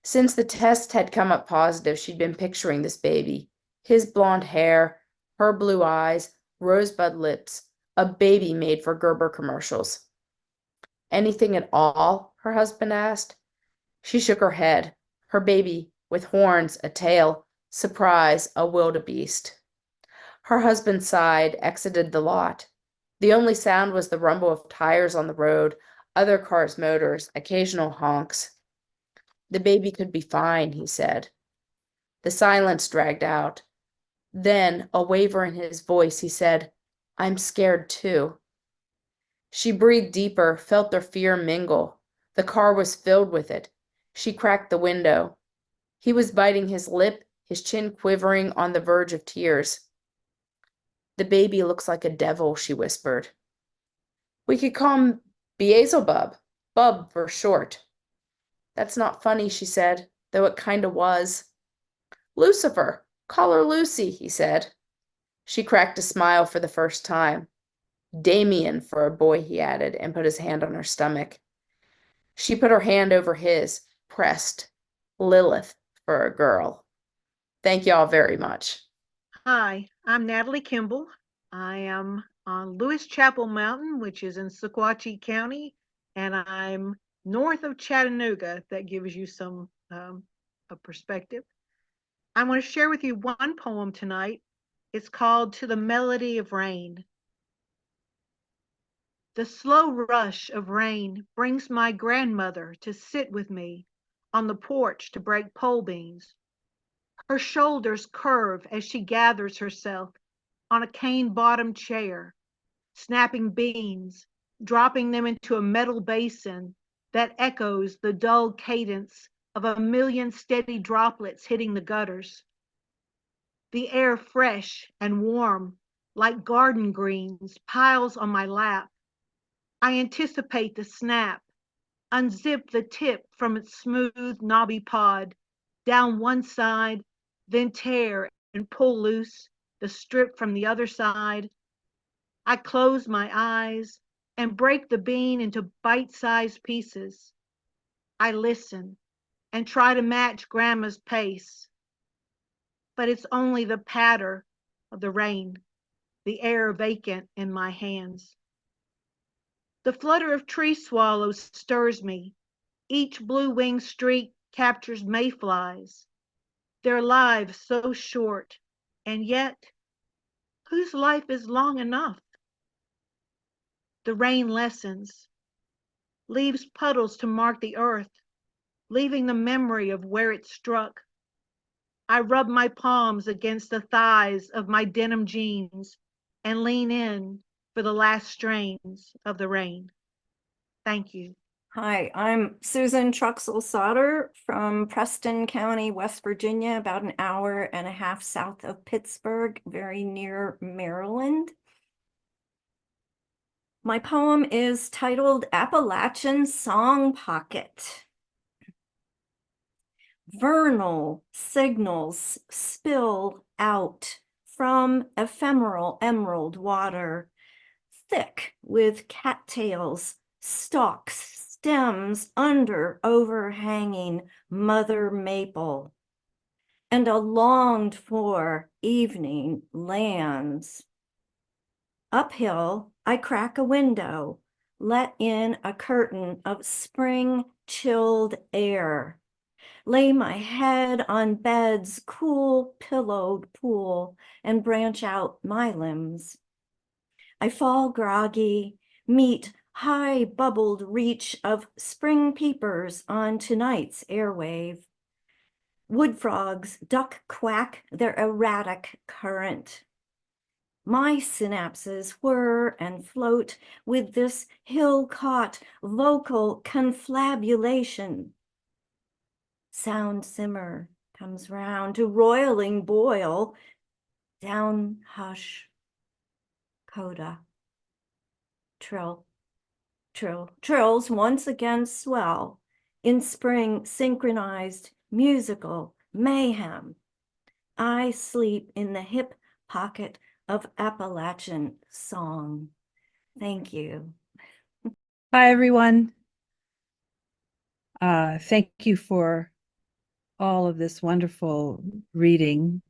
Speaker 16: Since the test had come up positive, she'd been picturing this baby. His blonde hair, her blue eyes, rosebud lips, a baby made for Gerber commercials. Anything at all? Her husband asked. She shook her head. Her baby, with horns, a tail, surprise, a wildebeest. Her husband sighed, exited the lot. The only sound was the rumble of tires on the road, other cars' motors, occasional honks. The baby could be fine, he said. The silence dragged out. Then, a waver in his voice, he said, I'm scared too. She breathed deeper, felt their fear mingle. The car was filled with it. She cracked the window. He was biting his lip, his chin quivering on the verge of tears. The baby looks like a devil, she whispered. We could call him Beelzebub, Bub for short. That's not funny, she said, though it kinda was. Lucifer, call her Lucy, he said. She cracked a smile for the first time. Damien for a boy, he added, and put his hand on her stomach. She put her hand over his, pressed. Lilith for a girl. Thank you all very much.
Speaker 17: Hi, I'm Natalie Kimbell. I am on Lewis Chapel Mountain, which is in Sequatchie County, and I'm north of Chattanooga. That gives you some a perspective. I want to share with you one poem tonight. It's called To the Melody of Rain. The slow rush of rain brings my grandmother to sit with me on the porch to break pole beans. Her shoulders curve as she gathers herself on a cane-bottomed chair, snapping beans, dropping them into a metal basin that echoes the dull cadence of a million steady droplets hitting the gutters. The air fresh and warm, like garden greens, piles on my lap. I anticipate the snap, unzip the tip from its smooth, knobby pod, down one side, then tear and pull loose the strip from the other side. I close my eyes and break the bean into bite-sized pieces. I listen and try to match Grandma's pace, but it's only the patter of the rain, the air vacant in my hands. The flutter of tree swallows stirs me. Each blue-winged streak captures mayflies. Their lives so short, and yet, whose life is long enough? The rain lessens, leaves puddles to mark the earth, leaving the memory of where it struck. I rub my palms against the thighs of my denim jeans and lean in for the last strains of the rain. Thank you.
Speaker 18: Hi, I'm Susan Truxell Sauter from Preston County, West Virginia, about an hour and a half south of Pittsburgh, very near Maryland. My poem is titled Appalachian Song Pocket. Vernal signals spill out from ephemeral emerald water, thick with cattails, stalks, stems under overhanging mother maple, and a longed for evening lands. Uphill, I crack a window, let in a curtain of spring chilled air, lay my head on bed's cool pillowed pool and branch out my limbs. I fall groggy, meet high bubbled reach of spring peepers on tonight's airwave. Wood frogs duck quack their erratic current. My synapses whir and float with this hill-caught vocal conflabulation. Sound simmer comes round to roiling boil, down hush, coda. Trill, trill, trills once again swell in spring synchronized musical mayhem. I sleep in the hip pocket of Appalachian song. Thank you.
Speaker 19: Hi, everyone. Thank you for all of this wonderful reading.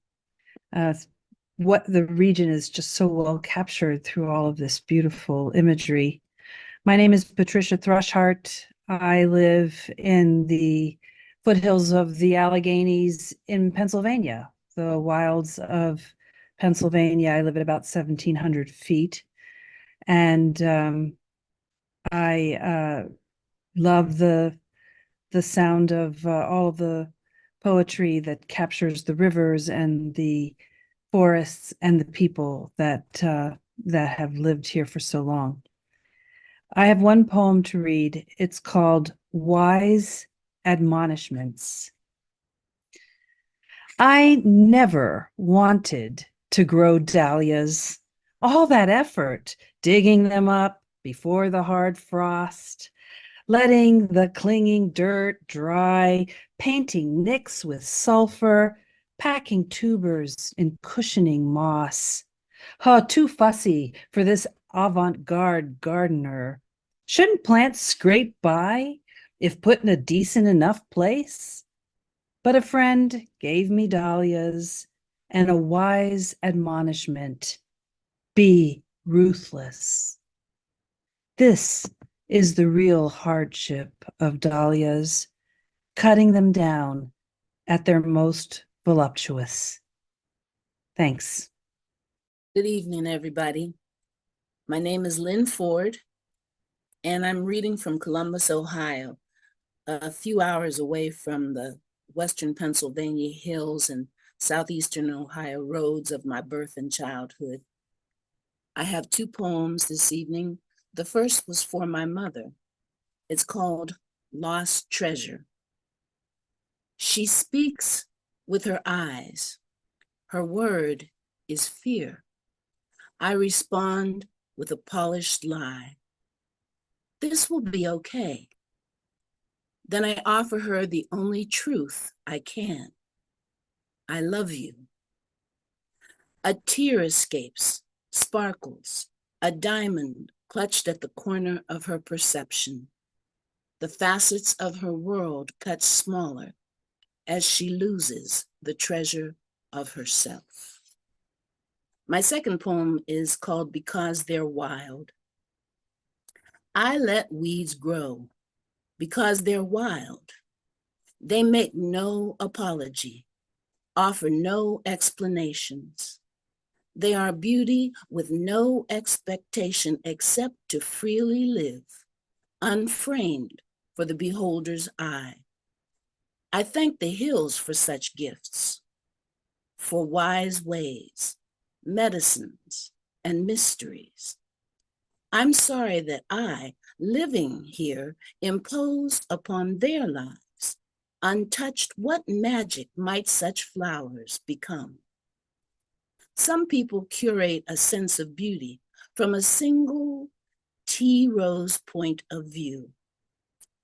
Speaker 19: What the region is just so well captured through all of this beautiful imagery. My name is Patricia Thrushart. I live in the foothills of the Alleghenies in Pennsylvania, the wilds of Pennsylvania. I live at about 1,700 feet. And I love the sound of all of the poetry that captures the rivers and the forests and the people that have lived here for so long. I have one poem to read. It's called Wise Admonishments. I never wanted to grow dahlias. All that effort, digging them up before the hard frost, letting the clinging dirt dry, painting nicks with sulfur, packing tubers in cushioning moss. Oh, too fussy for this avant-garde gardener. Shouldn't plants scrape by if put in a decent enough place? But a friend gave me dahlias and a wise admonishment. Be ruthless. This is the real hardship of dahlias, cutting them down at their most voluptuous. Thanks.
Speaker 20: Good evening, everybody. My name is Lynette Ford, and I'm reading from Columbus, Ohio, a few hours away from the western Pennsylvania hills and southeastern Ohio roads of my birth and childhood. I have two poems this evening. The first was for my mother. It's called Lost Treasure. She speaks with her eyes. Her word is fear. I respond with a polished lie. This will be okay. Then I offer her the only truth I can. I love you. A tear escapes, sparkles, a diamond clutched at the corner of her perception. The facets of her world cut smaller as she loses the treasure of herself. My second poem is called Because They're Wild. I let weeds grow because they're wild. They make no apology, offer no explanations. They are beauty with no expectation except to freely live, unframed for the beholder's eye. I thank the hills for such gifts, for wise ways, medicines, and mysteries. I'm sorry that I, living here, impose upon their lives. Untouched, what magic might such flowers become? Some people curate a sense of beauty from a single tea rose point of view,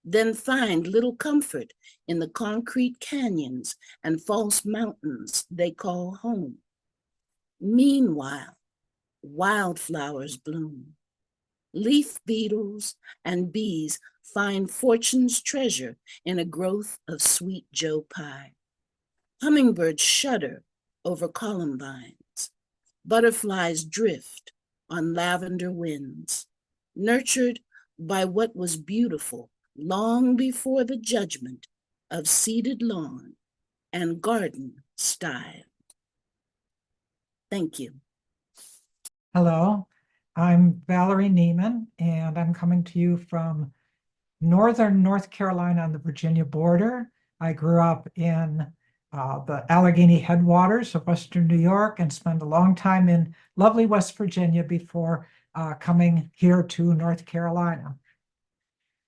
Speaker 20: then find little comfort in the concrete canyons and false mountains they call home. Meanwhile, wildflowers bloom. Leaf beetles and bees find fortune's treasure in a growth of sweet Joe pie. Hummingbirds shudder over columbines. Butterflies drift on lavender winds, nurtured by what was beautiful long before the judgment of seeded lawn and garden style. Thank you.
Speaker 21: Hello, I'm Valerie Nieman, and I'm coming to you from northern North Carolina on the Virginia border. I grew up in the Allegheny headwaters of Western New York and spent a long time in lovely West Virginia before coming here to North Carolina.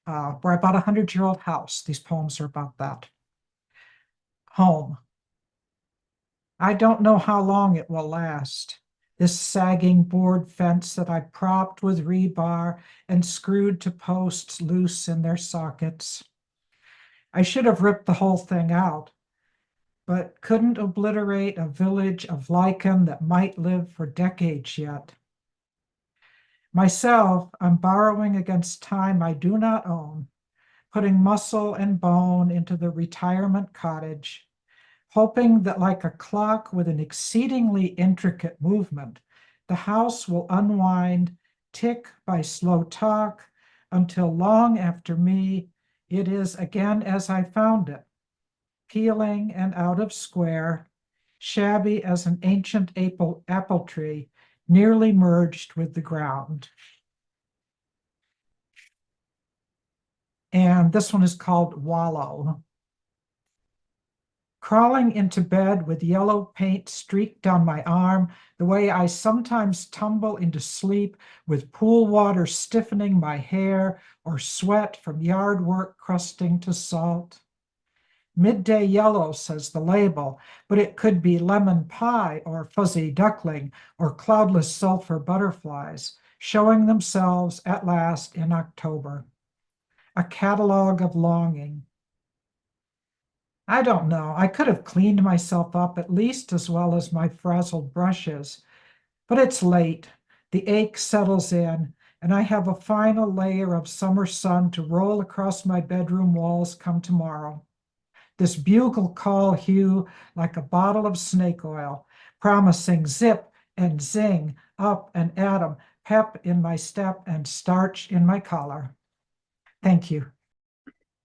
Speaker 21: We're about a 100-year-old house. These poems are about that. Home. I don't know how long it will last. This sagging board fence that I propped with rebar and screwed to posts loose in their sockets. I should have ripped the whole thing out, but couldn't obliterate a village of lichen that might live for decades yet. Myself, I'm borrowing against time I do not own, putting muscle and bone into the retirement cottage, hoping that like a clock with an exceedingly intricate movement, the house will unwind tick by slow talk until long after me, it is again as I found it, peeling and out of square, shabby as an ancient apple tree, nearly merged with the ground. And this one is called Wallow. Crawling into bed with yellow paint streaked down my arm, the way I sometimes tumble into sleep with pool water stiffening my hair or sweat from yard work crusting to salt. Midday yellow, says the label, but it could be lemon pie or fuzzy duckling or cloudless sulfur butterflies, showing themselves at last in October. A catalog of longing. I don't know. I could have cleaned myself up at least as well as my frazzled brushes, but it's late. The ache settles in, and I have a final layer of summer sun to roll across my bedroom walls come tomorrow. This bugle call hue like a bottle of snake oil, promising zip and zing, up and atom, pep in my step and starch in my collar. Thank you.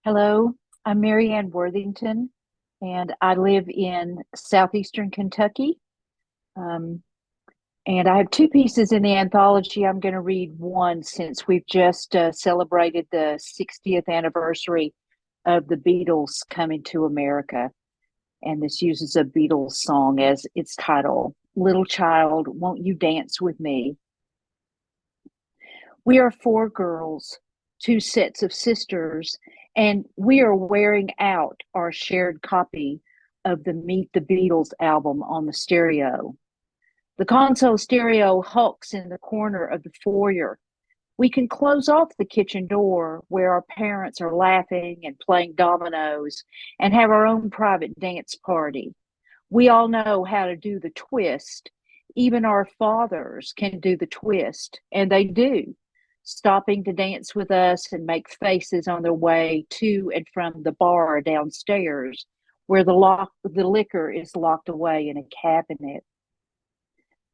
Speaker 22: Hello, I'm Marianne Worthington, and I live in southeastern Kentucky. And I have two pieces in the anthology. I'm going to read one since we've just celebrated the 60th anniversary of the Beatles coming to America. And this uses a Beatles song as its title, Little Child, Won't You Dance With Me? We are four girls, two sets of sisters, and we are wearing out our shared copy of the Meet the Beatles album on the stereo. The console stereo hulks in the corner of the foyer. We can close off the kitchen door where our parents are laughing and playing dominoes and have our own private dance party. We all know how to do the twist. Even our fathers can do the twist, and they do, stopping to dance with us and make faces on their way to and from the bar downstairs where the liquor is locked away in a cabinet.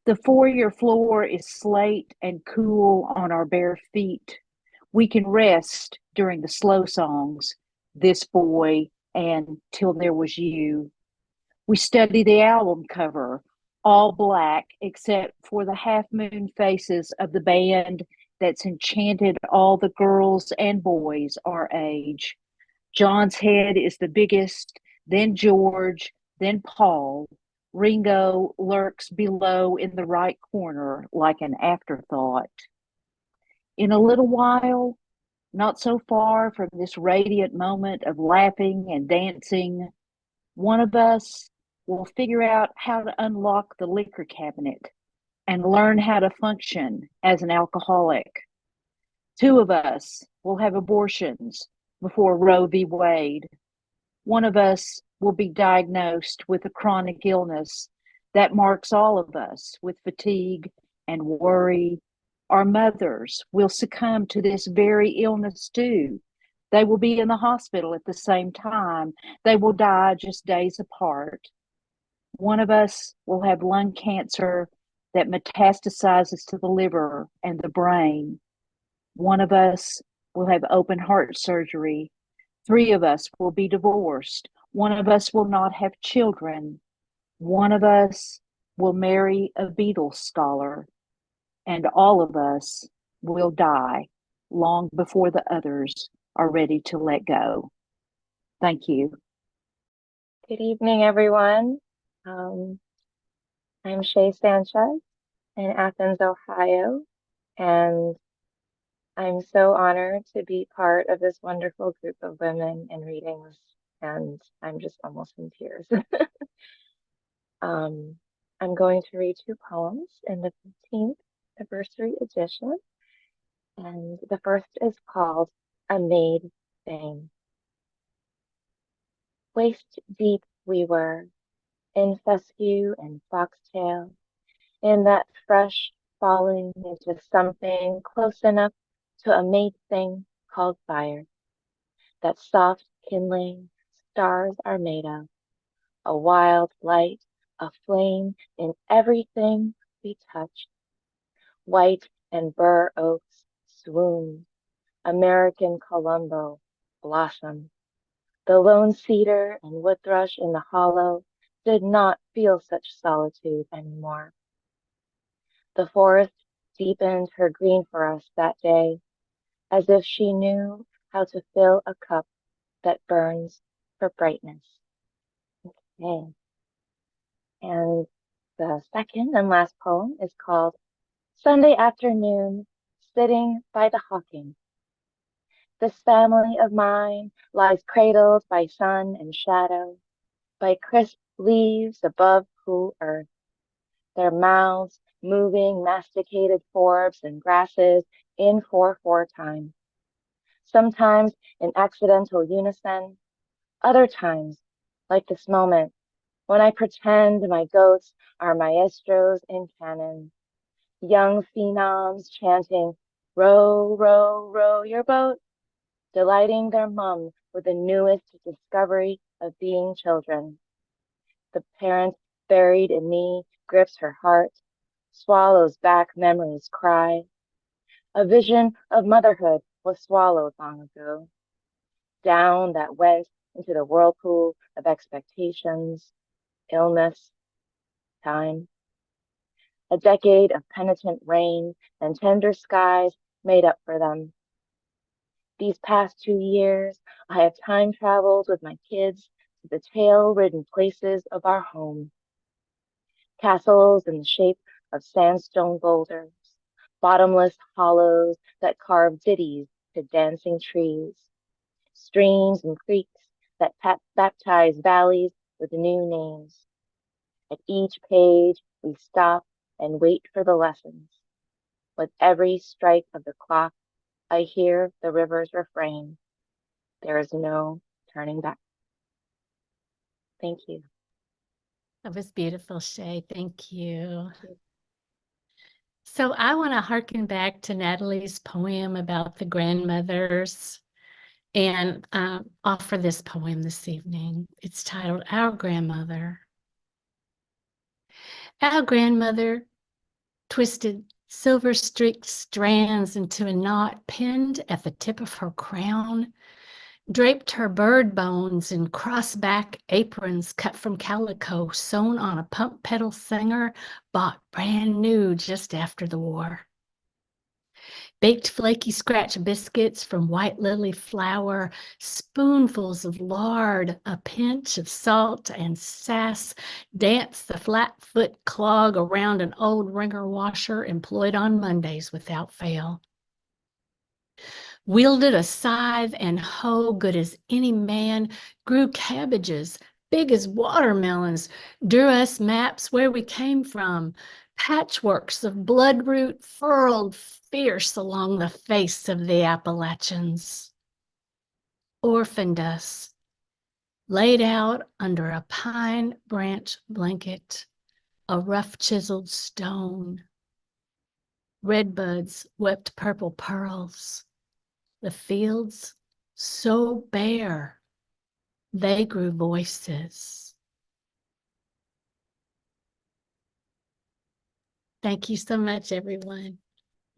Speaker 22: The foyer floor is slate and cool on our bare feet. We can rest during the slow songs, This Boy and Till There Was You. We study the album cover, all black except for the half-moon faces of the band that's enchanted all the girls and boys our age. John's head is the biggest, then George, then Paul. Ringo lurks below in the right corner like an afterthought. In a little while, not so far from this radiant moment of laughing and dancing, one of us will figure out how to unlock the liquor cabinet and learn how to function as an alcoholic. Two of us will have abortions before Roe v. Wade. One of us will be diagnosed with a chronic illness that marks all of us with fatigue and worry. Our mothers will succumb to this very illness too. They will be in the hospital at the same time. They will die just days apart. One of us will have lung cancer that metastasizes to the liver and the brain. One of us will have open heart surgery. Three of us will be divorced. One of us will not have children. One of us will marry a Beatles scholar. And all of us will die long before the others are ready to let go. Thank you.
Speaker 1: Good evening, everyone. I'm Shei Sanchez in Athens, Ohio, and I'm so honored to be part of this wonderful group of women in readings, and I'm just almost in tears. I'm going to read two poems in the 15th anniversary edition, and the first is called A Maid Thing. Waist deep we were, in fescue and foxtail, in that fresh falling into something close enough to a maid thing called fire, that soft kindling stars are made of, a wild light, a flame in everything we touch. White and bur oaks swoon, American Colombo blossom. The lone cedar and wood thrush in the hollow did not feel such solitude anymore. The forest deepened her green for us that day, as if she knew how to fill a cup that burns for brightness. Okay. And the second and last poem is called Sunday Afternoon, Sitting by the Hawking. This family of mine lies cradled by sun and shadow, by crisp leaves above cool earth, their mouths moving masticated forbs and grasses in 4/4 time, sometimes in accidental unison, other times, like this moment, when I pretend my goats are maestros in canon, young phenoms chanting, row, row, row your boat, delighting their mum with the newest discovery of being children. The parent buried in me grips her heart, swallows back memories' cry. A vision of motherhood was swallowed long ago. Down that went into the whirlpool of expectations, illness, time. A decade of penitent rain and tender skies made up for them. These past 2 years, I have time traveled with my kids to the tail-ridden places of our home. Castles in the shape of sandstone boulders, bottomless hollows that carve ditties to dancing trees, streams and creeks that baptize valleys with new names. At each page, we stop and wait for the lessons. With every strike of the clock, I hear the river's refrain. There is no turning back. Thank you.
Speaker 2: That was beautiful, Shei. Thank you. So I want to harken back to Natalie's poem about the grandmothers and offer this poem this evening. It's titled Our Grandmother. Our grandmother twisted silver-streaked strands into a knot pinned at the tip of her crown, draped her bird bones in cross-back aprons cut from calico sewn on a pump pedal singer bought brand new just after the war. Baked flaky scratch biscuits from white lily flour, spoonfuls of lard, a pinch of salt and sass dance the flat-foot clog around an old wringer washer employed on Mondays without fail. wielded a scythe and hoe good as any man, grew cabbages big as watermelons, drew us maps where we came from, patchworks of bloodroot furled fierce along the face of the Appalachians, orphaned us, laid out under a pine branch blanket, a rough chiseled stone. Redbuds wept purple pearls. The fields so bare, they grew voices. Thank you so much, everyone.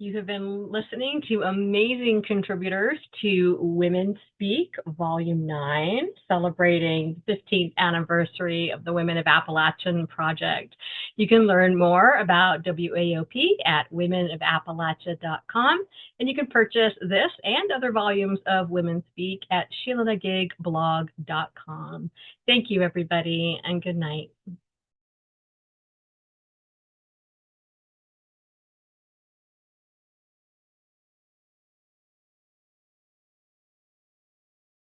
Speaker 3: You have been listening to amazing contributors to Women Speak, Volume 9, celebrating the 15th anniversary of the Women of Appalachian Project. You can learn more about WAOP at womenofappalachia.com, and you can purchase this and other volumes of Women Speak at Sheila-Na-Gig blog.com. Thank you, everybody, and good night.